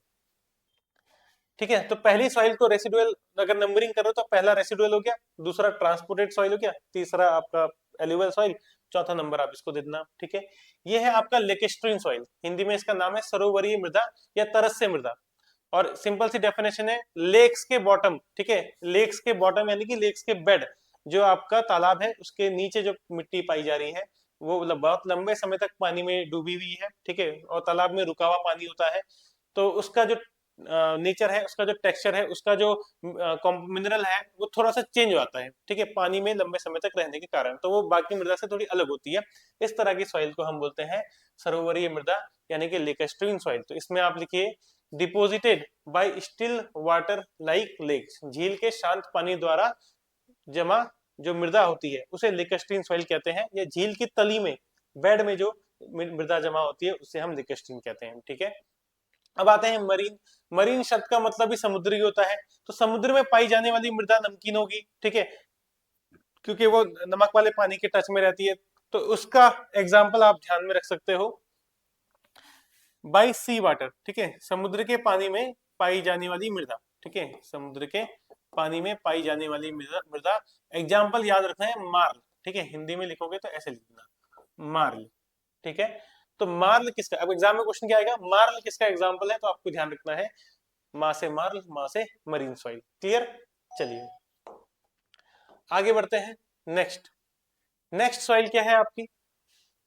ठीक है, तो पहली सॉइल को रेसिडुअल अगर नंबरिंग करो तो पहला रेसिडुअल हो गया, दूसरा ट्रांसपोर्टेड सॉइल हो गया, तीसरा आपका एल्यूवल सॉइल, चौथा नंबर आप इसको दे देना। ठीक है, ये है आपका लेकेस्ट्रीन सॉइल, हिंदी में इसका नाम है सरोवरीय मृदा या तरस्य मृदा। और सिंपल सी डेफिनेशन है लेक्स के बॉटम। ठीक है, लेक्स के बॉटम यानी कि लेक्स के बेड, जो आपका तालाब है उसके नीचे जो मिट्टी पाई जा रही है वो बहुत लंबे समय तक पानी में डूबी हुई है। ठीक है, और तालाब में रुका हुआ पानी होता है, तो उसका जो नेचर है, उसका जो टेक्सचर है, उसका जो मिनरल है वो थोड़ा सा चेंज हो जाता है। ठीक है, पानी में लंबे समय तक रहने के कारण, तो वो बाकी मृदा से थोड़ी अलग होती है। इस तरह की सॉइल को हम बोलते हैं सरोवरीय मृदा यानी कि लेकस्ट्रीन सॉइल। तो इसमें आप लिखिए deposited by still water like lakes, झील के शांत पानी द्वारा जमा जो मृदा होती है उसे लेकस्ट्रीन सॉइल कहते हैं, या झील की तली में बेड में जो मृदा जमा होती है उसे हम लेकस्ट्रीन कहते हैं। ठीक है, अब आते हैं मरीन। मरीन शब्द का मतलब भी समुद्री होता है, तो समुद्र में पाई जाने वाली मृदा नमकीन होगी। ठीक है, क्योंकि वो नमक वाले पानी के टच में रहती है, तो उसका एग्जाम्पल आप ध्यान में रख सकते हो बाई सी वाटर। ठीक है, समुद्र के पानी में पाई जाने वाली मृदा। ठीक है, समुद्र के पानी में पाई जाने वाली मृदा मृदा एग्जाम्पल याद रखना है मार्ल। ठीक है, हिंदी में लिखोगे तो ऐसे लिखना मार्ल। ठीक है, तो मार्ल किसका, अब एग्जाम में क्वेश्चन क्या आएगा, मार्ल किसका एग्जाम्पल है, तो आपको ध्यान रखना है माँ से मार्ल, माँ से मरीन सॉइल। क्लियर। चलिए आगे बढ़ते हैं। नेक्स्ट नेक्स्ट सॉइल क्या है आपकी,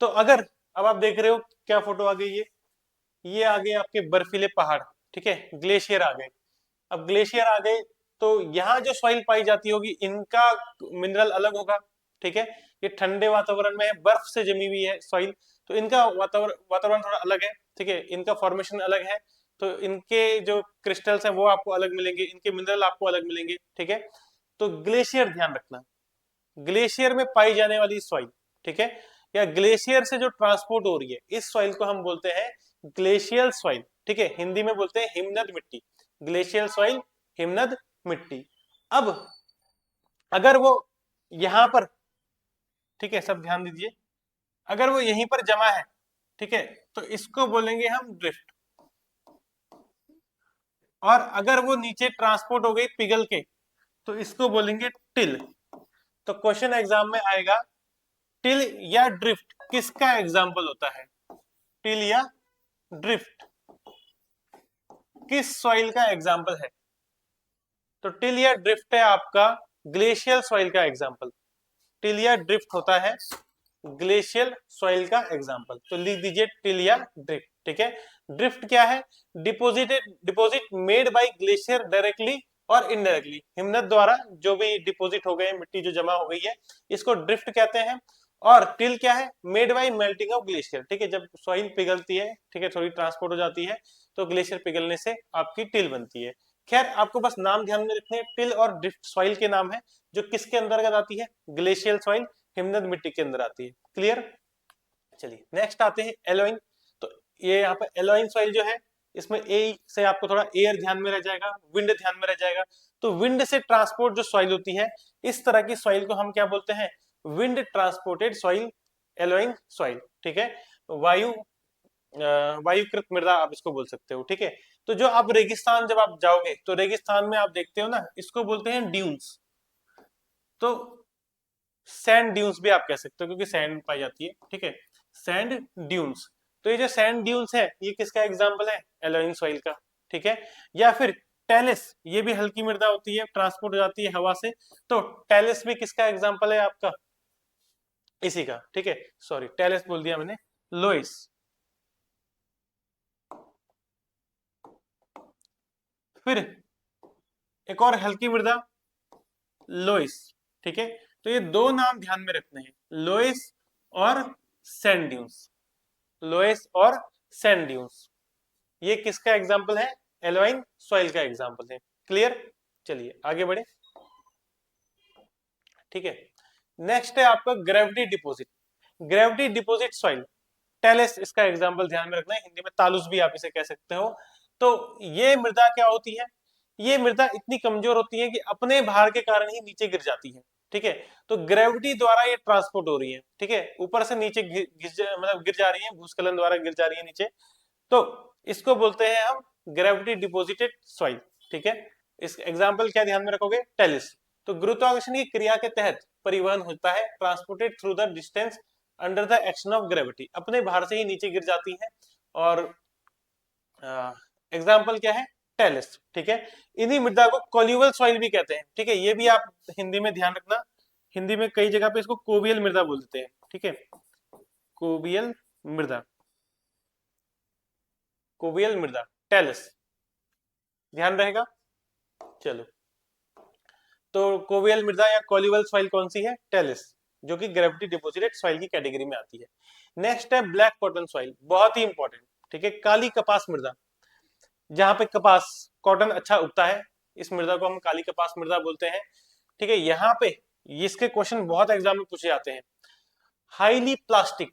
तो अगर अब आप देख रहे हो क्या फोटो आ गई, ये आ गए आपके बर्फीले पहाड़। ठीक है, ग्लेशियर आ गए। अब ग्लेशियर आ गए तो यहाँ जो सॉइल पाई जाती होगी इनका मिनरल अलग होगा। ठीक है, ये ठंडे वातावरण में है, बर्फ से जमी हुई है सॉइल, तो इनका वातावरण थोड़ा अलग है। ठीक है, इनका फॉर्मेशन अलग है, तो इनके जो क्रिस्टल्स हैं वो आपको अलग मिलेंगे, इनके मिनरल आपको अलग मिलेंगे। ठीक है, तो ग्लेशियर ध्यान रखना, ग्लेशियर में पाई जाने वाली सॉइल। ठीक है, या ग्लेशियर से जो ट्रांसपोर्ट हो रही है इस सॉइल को हम बोलते हैं ग्लेशियल सॉइल। ठीक है, हिंदी में बोलते हैं हिमनद मिट्टी, ग्लेशियल सॉइल, हिमनद मिट्टी। अब अगर वो यहां पर, ठीक है सब ध्यान दीजिए, अगर वो यहीं पर जमा है, ठीक है, तो इसको बोलेंगे हम ड्रिफ्ट। और अगर वो नीचे ट्रांसपोर्ट हो गई पिघल के, तो इसको बोलेंगे टिल। तो क्वेश्चन एग्जाम में आएगा टिल या ड्रिफ्ट किसका एग्जाम्पल होता है, टिल या ड्रिफ्ट किस सॉइल का एग्जाम्पल है, तो टिल या ड्रिफ्ट है आपका ग्लेशियल सॉइल का एग्जाम्पल। टिल या ड्रिफ्ट होता है ग्लेशियल सॉइल का एग्जाम्पल, तो लिख दीजिए टिल या ड्रिफ्ट। ठीक है, ड्रिफ्ट क्या है, deposit made by glacier directly और इनडायरेक्टली, हिमनद द्वारा जो भी डिपोजिट हो गए, मिट्टी जो जमा हो गई है, इसको ड्रिफ्ट कहते हैं। और टिल क्या है, made by melting of glacier. ठीक है, जब सॉइल पिघलती है, ठीक है, थोड़ी ट्रांसपोर्ट हो जाती है, तो ग्लेशियर पिघलने से आपकी टिल बनती है। खैर आपको बस नाम ध्यान में रखने हैं, टिल और ड्रिफ्ट सॉइल के नाम है जो किसके अंतर्गत आती है, ग्लेशियल सॉइल, हिमनद मिट्टी के अंदर आती है। क्लियर। चलिए नेक्स्ट आते हैं एलोइन। तो ये यहाँ पे एलोइन सॉइल जो है, इसमें ए से आपको थोड़ा एयर ध्यान में रह जाएगा, विंड ध्यान में रह जाएगा। तो विंड से ट्रांसपोर्ट जो सॉइल होती है, इस तरह की सॉइल को हम क्या बोलते हैं, विंड ट्रांसपोर्टेड सॉइल, एलोइन सॉइल। ठीक है, वायु वायुकृत मृदा आप इसको बोल सकते हो। ठीक है, तो जो आप रेगिस्तान जब आप जाओगे तो रेगिस्तान में आप देखते हो ना, इसको बोलते हैं ड्यून्स। तो सैंड ड्यून्स भी आप कह सकते हो क्योंकि सैंड पाई जाती है। ठीक है, सैंड ड्यून्स। तो ये जो सैंड ड्यून्स है ये किसका एग्जांपल है, एलोइन सॉइल का। ठीक है, या फिर टेलिस, ये भी हल्की मृदा होती है, ट्रांसपोर्ट हो जाती है हवा से, तो टेलिस भी किसका एग्जांपल है आपका, इसी का। ठीक है, सॉरी टेलिस बोल दिया मैंने, लोइस। फिर एक और हल्की मृदा लोइस। ठीक है, तो ये दो नाम ध्यान में रखने हैं, लोइस और सैंड ड्यून्स। लोइस और सैंड ड्यून्स ये किसका एग्जाम्पल है, एल्वाइन सॉइल का एग्जाम्पल है। क्लियर, चलिए आगे बढ़े। ठीक है, नेक्स्ट है आपका gravity deposit. Gravity deposit soil, Telles इसका एग्जाम्पल ध्यान में रखना है, हिंदी में तालुस भी आप इसे कह सकते हो। तो ये मृदा क्या होती है, ये मृदा इतनी कमजोर होती है कि अपने भार के कारण ही नीचे गिर जाती है। ठीक है, तो ग्रेविटी द्वारा ये ट्रांसपोर्ट हो रही है। ठीक है, ऊपर से नीचे मतलब गिर जा रही है, भूस्खलन द्वारा गिर जा रही है नीचे। तो इसको बोलते हैं हम ग्रेविटी डिपॉजिटेड सॉइल। ठीक है, इस एग्जाम्पल क्या ध्यान में रखोगे, टेलिस। तो गुरुत्वाकर्षण की क्रिया के तहत परिवहन होता है, transported through the distance under the action of gravity, अपने भार से ही नीचे गिर जाती है। और एग्जाम्पल क्या है, टेलिस। ठीक है, इन्हीं मृदा को कोल्यूवल सॉइल भी कहते हैं। ठीक है, ये भी आप हिंदी में ध्यान रखना, हिंदी में कई जगह पे इसको कोबियल मृदा बोलते हैं। ठीक है, कोबियल मृदा, कोबियल मृदा, टेलिस, ध्यान रहेगा। चलो, तो कोबियल मृदा या कोल्यूवल सॉइल कौन सी है, टेलिस, जो कि ग्रेविटी डिपॉजिटेड सॉइल की कैटेगरी में आती है। नेक्स्ट है ब्लैक कॉटन सॉइल, बहुत ही इंपॉर्टेंट। ठीक है, काली कपास मृदा, जहां पे कपास कॉटन अच्छा उगता है, इस मृदा को हम काली कपास मृदा बोलते हैं। ठीक है, यहाँ पे इसके क्वेश्चन बहुत एग्जाम में पूछे जाते हैं। हाईली प्लास्टिक,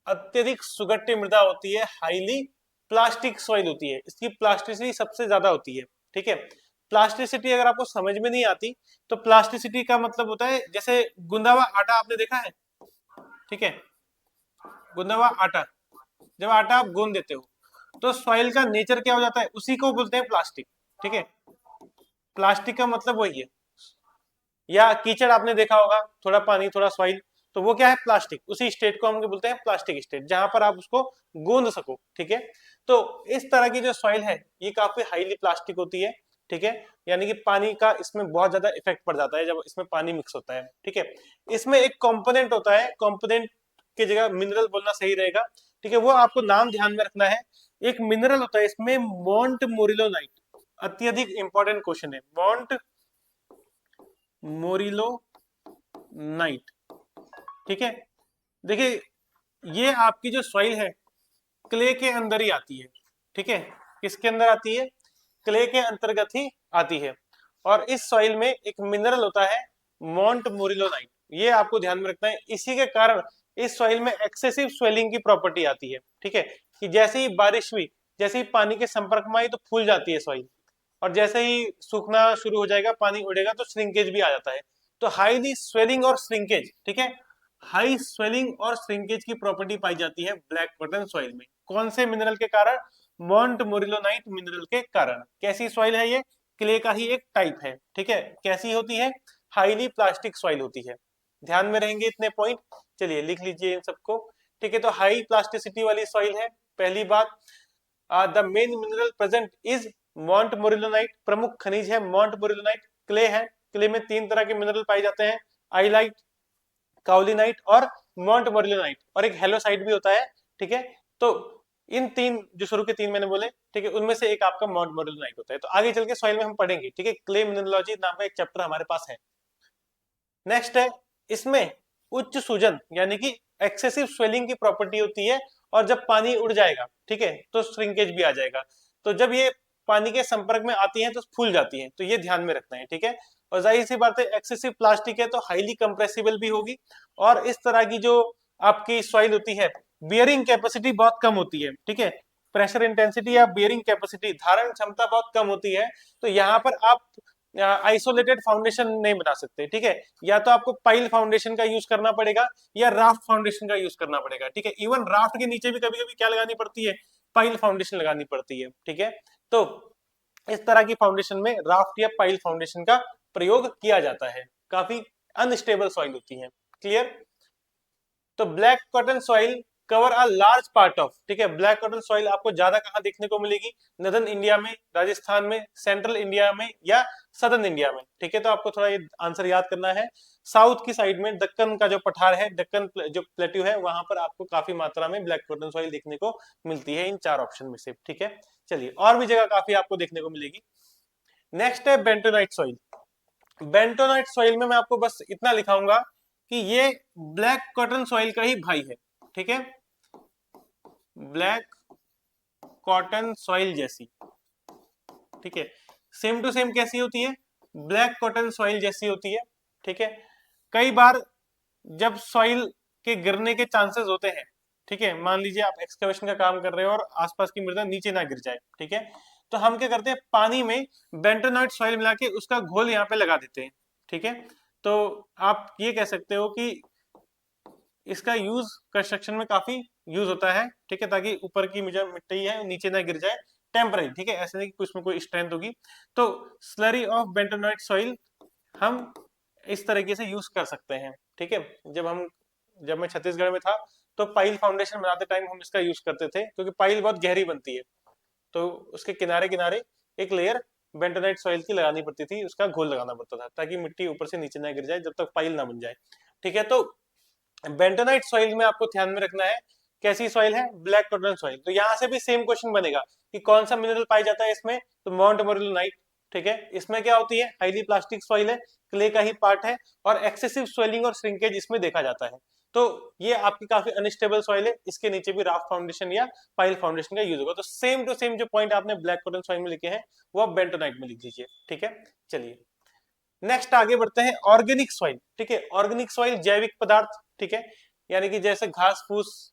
अत्यधिक सुगट्टी मृदा होती है, हाईली प्लास्टिक सॉइल होती है, इसकी प्लास्टिसिटी सबसे ज्यादा होती है। ठीक है, प्लास्टिसिटी अगर आपको समझ में नहीं आती तो प्लास्टिसिटी का मतलब होता है, जैसे गुंदा हुआ आटा आपने देखा है। ठीक है, गुंदा हुआ आटा, जब आटा आप गूंद देते हो तो सॉइल का नेचर क्या हो जाता है, उसी को बोलते हैं प्लास्टिक। ठीक है, प्लास्टिक का मतलब वही है। या कीचड़ आपने देखा होगा, थोड़ा पानी थोड़ा सॉइल, तो वो क्या है, प्लास्टिक। उसी स्टेट को हम बोलते हैं प्लास्टिक स्टेट, जहां पर आप उसको गूंद सको। ठीक है, तो इस तरह की जो सॉइल है ये काफी हाईली प्लास्टिक होती है। ठीक है, यानी कि पानी का इसमें बहुत ज्यादा इफेक्ट पड़ जाता है जब इसमें पानी मिक्स होता है। ठीक है, इसमें एक कंपोनेंट होता है, कंपोनेंट की जगह मिनरल बोलना सही रहेगा। ठीक है, वो आपको नाम ध्यान में रखना है। एक मिनरल होता है इसमें, मोंट मोरिलोनाइट, अत्यधिक इंपॉर्टेंट क्वेश्चन है, मोंट मोरिलो नाइट। ठीक है, देखिए ये आपकी जो सॉइल है क्ले के अंदर ही आती है। ठीक है, किसके अंदर आती है, क्ले के अंतर्गत ही आती है। और इस सॉइल में एक मिनरल होता है मोंट मोरिलोनाइट, ये आपको ध्यान में रखना है। इसी के कारण इस सॉइल में एक्सेसिव स्वेलिंग की प्रॉपर्टी आती है। ठीक है, कि जैसे ही बारिश हुई, जैसे ही पानी के संपर्क में आई तो फूल जाती है सॉइल, और जैसे ही सूखना शुरू हो जाएगा, पानी उड़ेगा तो श्रिंकेज भी आ जाता है। तो हाईली स्वेलिंग और श्रिंकेज, ठीक है, हाई स्वेलिंग और श्रिंकेज की प्रॉपर्टी पाई जाती है ब्लैक कॉटन सॉइल में। कौन से मिनरल के कारण, मोंट मोरिलोनाइट मिनरल के कारण। कैसी सॉइल है ये, क्ले का ही एक टाइप है। ठीक है, कैसी होती है, हाईली प्लास्टिक सॉइल होती है। ध्यान में रहेंगे इतने पॉइंट, चलिए लिख लीजिए इन सबको। ठीक है, तो हाई प्लास्टिसिटी वाली सॉइल है, पहली बात। The main mineral present is montmorillonite, प्रमुख खनिज है मोंट मोरिलोनाइट। क्ले है, क्ले में तीन तरह के मिनरल पाए जाते हैं, आइलाइट, काउलिनाइट और मोंट मोरिलोनाइट, और एक हेलोसाइट भी होता है। ठीक है, तो इन तीन जो शुरू के तीन मैंने बोले, ठीक है, उनमें से एक आपका मोंट मोरिलोनाइट होता है। तो आगे चल के सॉइल में हम पढ़ेंगे। ठीक है, क्ले मिनरोलॉजी नाम का एक चैप्टर हमारे पास है। नेक्स्ट है, इसमें उच्च सूजन यानी कि एक्सेसिव स्वेलिंग की प्रॉपर्टी होती है, और जब पानी उड़ जाएगा, ठीक है, तो श्रिंकेज भी आ जाएगा। तो जब ये पानी के संपर्क में आती हैं तो फूल जाती हैं, तो ये ध्यान में रखना है। ठीक है, और जाहिर सी बात है एक्सेसिव प्लास्टिक है तो हाईली कंप्रेसिबल भी होगी, और इस तरह की जो आपकी सॉइल होती है, बियरिंग कैपेसिटी बहुत कम होती है। ठीक है, प्रेशर इंटेंसिटी या बियरिंग कैपेसिटी, धारण क्षमता बहुत कम होती है। तो यहाँ पर आप आइसोलेटेड फाउंडेशन नहीं बना सकते। ठीक है, या तो आपको पाइल फाउंडेशन का यूज करना पड़ेगा या राफ्ट फाउंडेशन का यूज करना पड़ेगा। ठीक है, इवन राफ्ट के नीचे भी कभी कभी क्या लगानी पड़ती है, पाइल फाउंडेशन लगानी पड़ती है। ठीक है, तो इस तरह की फाउंडेशन में राफ्ट या पाइल फाउंडेशन का प्रयोग किया जाता है, काफी अनस्टेबल सॉइल होती है। क्लियर, तो black cotton soil cover a large part of, ठीक है, ब्लैक कॉटन सॉइल आपको ज्यादा कहां देखने को मिलेगी, नदर्न इंडिया में, राजस्थान में, सेंट्रल इंडिया में या सदर्न इंडिया में। ठीक है, तो आपको थोड़ा ये आंसर याद करना है। साउथ की साइड में दक्कन का जो पठार है, दक्कन जो प्लेट्यू है, वहां पर आपको काफी मात्रा में ब्लैक कॉटन सॉइल देखने को मिलती है इन चार ऑप्शन में से। ठीक है, चलिए और भी जगह काफी आपको देखने को मिलेगी। नेक्स्ट है बेंटोनाइट सॉइल। बेंटोनाइट सॉइल में मैं आपको बस इतना लिखाऊंगा कि ये ब्लैक कॉटन सॉइल का ही भाई है। ठीक है, ब्लैक कॉटन सॉइल जैसी, ठीक है। सेम टू सेम कैसी होती है, ब्लैक कॉटन सॉइल जैसी होती है, ठीक है। कई बार जब सॉइल के गिरने के चांसेस होते हैं, ठीक है, मान लीजिए आप एक्सकवेशन का काम कर रहे हो और आसपास की मृदा नीचे ना गिर जाए, ठीक है, तो हम क्या करते हैं, पानी में बेंटोनाइट सॉइल मिला के उसका घोल यहाँ पे लगा देते हैं, ठीक है। तो आप ये कह सकते हो कि इसका यूज कंस्ट्रक्शन में काफी यूज होता है, ठीक है, ताकि ऊपर की जो मिट्टी है नीचे ना गिर जाए, टेम्पररी, ठीक है, ऐसे नहीं कि उसमें कोई स्ट्रेंथ होगी। तो स्लरी ऑफ बेंटोनाइट सॉइल हम इस तरीके से यूज कर सकते हैं, ठीक है। जब मैं छत्तीसगढ़ में था तो पाइल फाउंडेशन बनाते टाइम हम इसका यूज करते थे, क्योंकि पाइल बहुत गहरी बनती है, तो उसके किनारे किनारे एक लेयर बेंटोनाइट सॉइल की लगानी पड़ती थी, उसका घोल लगाना पड़ता था, ताकि मिट्टी ऊपर से नीचे ना गिर जाए जब तक पाइल ना बन जाए, ठीक है। तो बेंटोनाइट सॉइल में आपको ध्यान में रखना है कैसी सॉइल है, ब्लैक कॉटन सॉइल। तो यहाँ से भी सेम क्वेश्चन बनेगा कि कौन सा मिनरल पाया जाता है इसमें, तो माउंट मोरिलोनाइट, ठीक है। इसमें क्या होती है, हाईली प्लास्टिक सॉइल है, क्ले का ही पार्ट है, और एक्सेसिव स्वेलिंग और श्रिंकेज इसमें देखा जाता है। तो ये आपकी काफी अनस्टेबल सॉइल है, इसके नीचे भी राफ्ट फाउंडेशन या पाइल फाउंडेशन का यूज होगा। तो सेम टू सेम जो पॉइंट आपने ब्लैक कॉटन सॉइल में लिखे हैं वो आप बेंटोनाइट में लिख दीजिए, ठीक है। चलिए नेक्स्ट आगे बढ़ते हैं, ऑर्गेनिक सॉइल, ठीक है। ऑर्गेनिक सॉइल जैविक पदार्थ, ठीक है, यानी कि जैसे घास फूस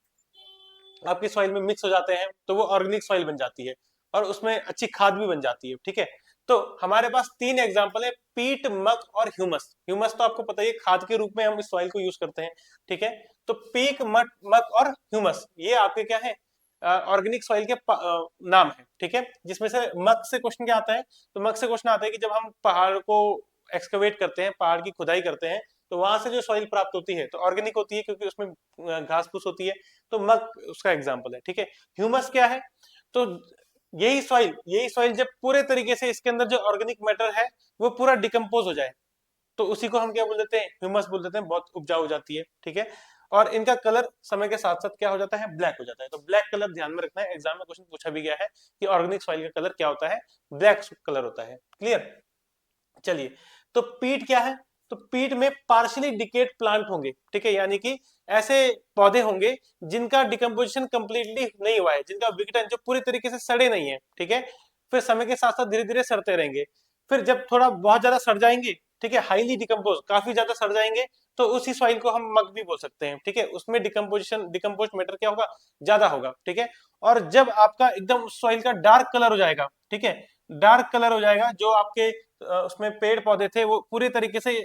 आपकी सॉइल में मिक्स हो जाते हैं तो वो ऑर्गेनिक सॉइल बन जाती है, और उसमें अच्छी खाद भी बन जाती है, ठीक है। तो हमारे पास तीन एग्जांपल है, पीट, मक और ह्यूमस। ह्यूमस तो आपको पता ही है, खाद के रूप में हम इस सॉइल को यूज करते हैं, ठीक है। तो पीक, मक और ह्यूमस ये आपके क्या है, ऑर्गेनिक सॉइल के नाम है, ठीक है। जिसमें से मक से क्वेश्चन क्या आता है, तो मक से क्वेश्चन आता है कि जब हम पहाड़ को एक्सकवेट करते हैं, पहाड़ की खुदाई करते हैं, तो वहां से जो सॉइल प्राप्त होती है तो ऑर्गेनिक होती है, क्योंकि उसमें घास फूस होती है, तो मक उसका एग्जाम्पल है, ठीक है। ह्यूमस क्या है, तो यही सॉइल जब पूरे तरीके से इसके अंदर जो ऑर्गेनिक मैटर है वो पूरा डिकम्पोज हो जाए, तो उसी को हम क्या बोल देते हैं, ह्यूमस बोल देते हैं, बहुत उपजाऊ हो जाती है, ठीक है। और इनका कलर समय के साथ साथ क्या हो जाता है, ब्लैक हो जाता है। तो ब्लैक कलर ध्यान में रखना है, एग्जाम में क्वेश्चन पूछा भी गया है कि ऑर्गेनिक सॉइल का कलर क्या होता है, ब्लैक कलर होता है, क्लियर। चलिए, तो पीट क्या है, तो पीट में पार्शियली डिकेड प्लांट होंगे, ठीक है, यानी कि ऐसे पौधे होंगे जिनका डिकम्पोजिशन कंप्लीटली नहीं हुआ है, जिनका विघटन जो पूरी तरीके से सड़े नहीं है, ठीक है। फिर समय के साथ साथ धीरे धीरे सड़ते रहेंगे, फिर जब थोड़ा बहुत ज्यादा सड़ जाएंगे, ठीक है, हाईली डिकम्पोज, काफी ज्यादा सड़ जाएंगे, तो उसी सॉइल को हम मक भी बोल सकते हैं, ठीक है। उसमें डिकम्पोज मैटर क्या होगा, ज्यादा होगा, ठीक है। और जब आपका एकदम सॉइल का डार्क कलर हो जाएगा, ठीक है, डार्क कलर हो जाएगा, जो आपके उसमें पेड़ पौधे थे वो पूरे तरीके से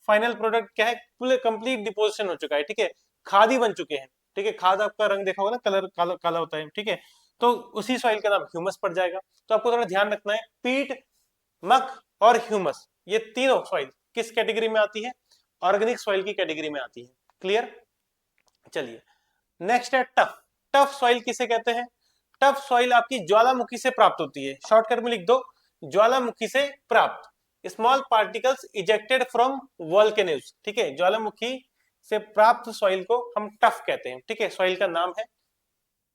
फाइनल प्रोडक्ट क्या है, पूरे कंप्लीट डिपोजिशन हो चुका है, ठीक है, खाद ही बन चुके हैं, ठीक है। खाद आपका रंग देखा होगा ना, कलर काला काला होता है, ठीक है। तो उसी सॉइल का नाम ह्यूमस पड़ जाएगा। तो आपको थोड़ा ध्यान रखना है, पीट, मक और ह्यूमस ये तीनों सॉइल किस कैटेगरी में आती है, ऑर्गेनिक सॉइल की कैटेगरी में आती है, क्लियर। चलिए नेक्स्ट है टफ। टफ सॉइल किसे कहते हैं, टफ सॉइल आपकी ज्वालामुखी से प्राप्त होती है, शॉर्टकट में लिख दो, ज्वालामुखी से प्राप्त, small particles ejected from volcanoes, ठीक है। ज्वालामुखी से प्राप्त सॉइल को हम टफ कहते हैं, ठीक है, सॉइल का नाम है।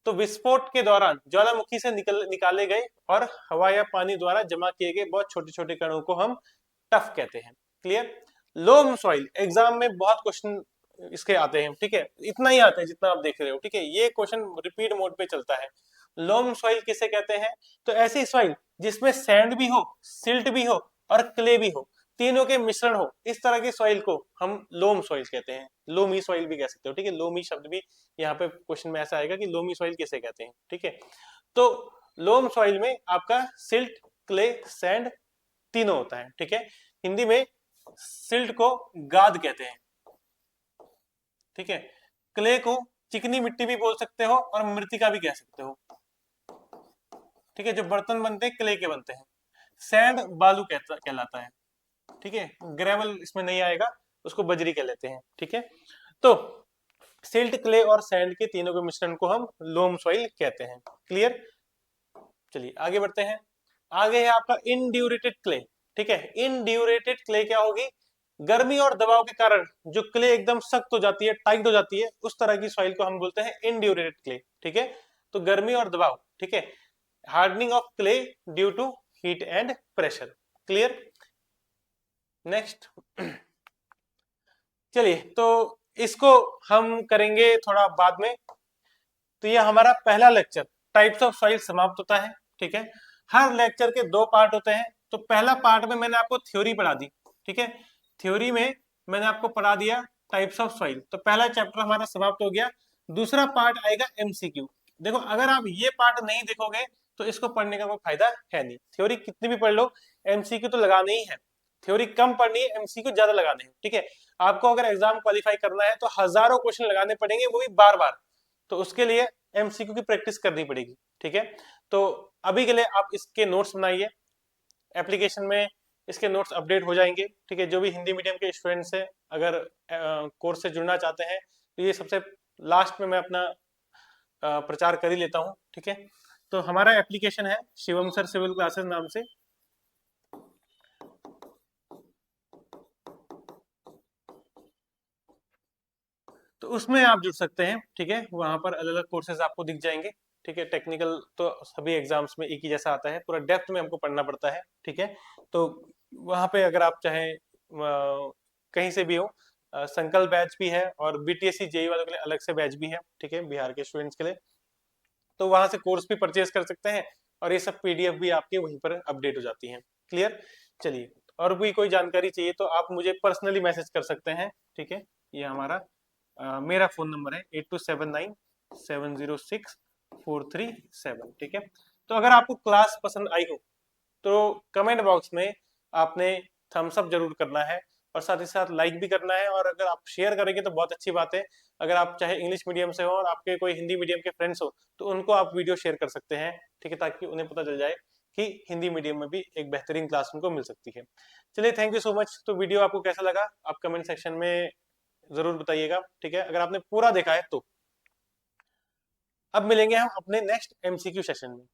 तो विस्फोट के दौरान ज्वालामुखी से निकाले गए और हवा या पानी द्वारा जमा किए गए बहुत छोटे छोटे कणों को हम टफ कहते हैं, क्लियर। लोम सॉइल एग्जाम में बहुत क्वेश्चन इसके आते हैं, ठीक है, इतना ही आता है जितना आप देख रहे हो, ठीक है, ये क्वेश्चन रिपीट मोड पे चलता है। लोम सॉइल किसे कहते हैं, तो ऐसी सॉइल जिसमें सैंड भी हो, सिल्ट भी हो और क्ले भी हो, तीनों के मिश्रण हो, इस तरह की सॉइल को हम लोम सॉइल कहते हैं, लोमी सॉइल भी कह सकते हो, ठीक है। लोमी शब्द भी यहाँ पे क्वेश्चन में ऐसा आएगा कि लोमी सॉइल किसे कहते हैं, ठीक है। तो लोम सॉइल में आपका सिल्ट, क्ले, सैंड तीनों होता है, ठीक है। हिंदी में सिल्ट को गाद कहते हैं, ठीक है। क्ले को चिकनी मिट्टी भी बोल सकते हो और मृतिका भी कह सकते हो, ठीक है। जो बर्तन बनते हैं क्ले के बनते हैं। सैंड बालू कहलाता है, ठीक है। ग्रेवल इसमें नहीं आएगा, उसको बजरी कह लेते हैं, ठीक है। तो सिल्ट, क्ले और सैंड के तीनों के मिश्रण को हम लोम सॉइल कहते हैं, क्लियर। चलिए आगे बढ़ते हैं, आगे है आपका इनड्यूरेटेड क्ले, ठीक है। इनड्यूरेटेड क्ले क्या होगी, गर्मी और दबाव के कारण जो क्ले एकदम सख्त हो जाती है, टाइट हो जाती है, उस तरह की सॉइल को हम बोलते हैं इनड्यूरेटेड क्ले, ठीक है। तो गर्मी और दबाव, ठीक है, hardening of clay due to heat and pressure, clear. Next चलिए, तो इसको हम करेंगे थोड़ा बाद में। तो ये हमारा पहला लेक्चर टाइप्स ऑफ सॉइल समाप्त होता है, ठीक है। हर लेक्चर के 2 पार्ट होते हैं। तो पहला पार्ट में मैंने आपको थ्योरी पढ़ा दी, ठीक है, थ्योरी में मैंने आपको पढ़ा दिया टाइप्स ऑफ सॉइल, तो पहला चैप्टर हमारा समाप्त हो गया। दूसरा पार्ट आएगा एमसीक्यू। देखो अगर आप ये पार्ट नहीं देखोगे तो इसको पढ़ने का कोई फायदा है नहीं। थ्योरी कितनी भी पढ़ लो, एमसीक्यू तो लगाने ही है। थ्योरी कम पढ़नी है, एमसीक्यू ज्यादा लगाने हैं, ठीक है। आपको अगर एग्जाम क्वालिफाई करना है तो हजारों क्वेश्चन लगाने पड़ेंगे, वो भी बार बार। तो उसके लिए एमसीक्यू की प्रैक्टिस करनी पड़ेगी, ठीक है। तो अभी के लिए आप इसके नोट्स बनाइए, एप्लीकेशन में इसके नोट्स अपडेट हो जाएंगे, ठीक है। जो भी हिंदी मीडियम के स्टूडेंट्स हैं, अगर कोर्स से जुड़ना चाहते हैं तो ये सबसे लास्ट में मैं अपना प्रचार कर ही लेता हूँ, ठीक है। तो हमारा एप्लीकेशन है शिवम सर सिविल क्लासेस नाम से। तो उसमें आप जुड़ सकते हैं, ठीक है। वहां पर अलग अलग कोर्सेज आपको दिख जाएंगे, ठीक है। टेक्निकल तो सभी एग्जाम्स में एक ही जैसा आता है, पूरा डेप्थ में हमको पढ़ना पड़ता है, ठीक है। तो वहां पे अगर आप चाहें कहीं से भी हो, संकल्प बैच भी है और बीटीएससी जेई वालों के लिए अलग से बैच भी है, ठीक है, बिहार के स्टूडेंट्स के लिए। तो वहां से कोर्स भी परचेज कर सकते हैं और ये सब पीडीएफ भी आपके वहीं पर अपडेट हो जाती हैं। क्लियर? चलिए, और भी कोई जानकारी चाहिए तो आप मुझे पर्सनली मैसेज कर सकते हैं, ठीक है। ये हमारा मेरा फोन नंबर है 8279706437, ठीक है। तो अगर आपको क्लास पसंद आई हो तो कमेंट बॉक्स में आपने थम्स अप जरूर करना है और साथ ही साथ लाइक भी करना है। और अगर आप शेयर करेंगे तो बहुत अच्छी बात है। अगर आप चाहे इंग्लिश मीडियम से हो और आपके कोई हिंदी मीडियम के फ्रेंड्स हो तो उनको आप वीडियो शेयर कर सकते हैं, ठीक है, ताकि उन्हें पता चल जाए कि हिंदी मीडियम में भी एक बेहतरीन क्लास उनको मिल सकती है। चलिए, थैंक यू सो मच। तो वीडियो आपको कैसा लगा आप कमेंट सेक्शन में जरूर बताइएगा, ठीक है, अगर आपने पूरा देखा है तो। अब मिलेंगे हम अपने नेक्स्ट एमसीक्यू सेशन में।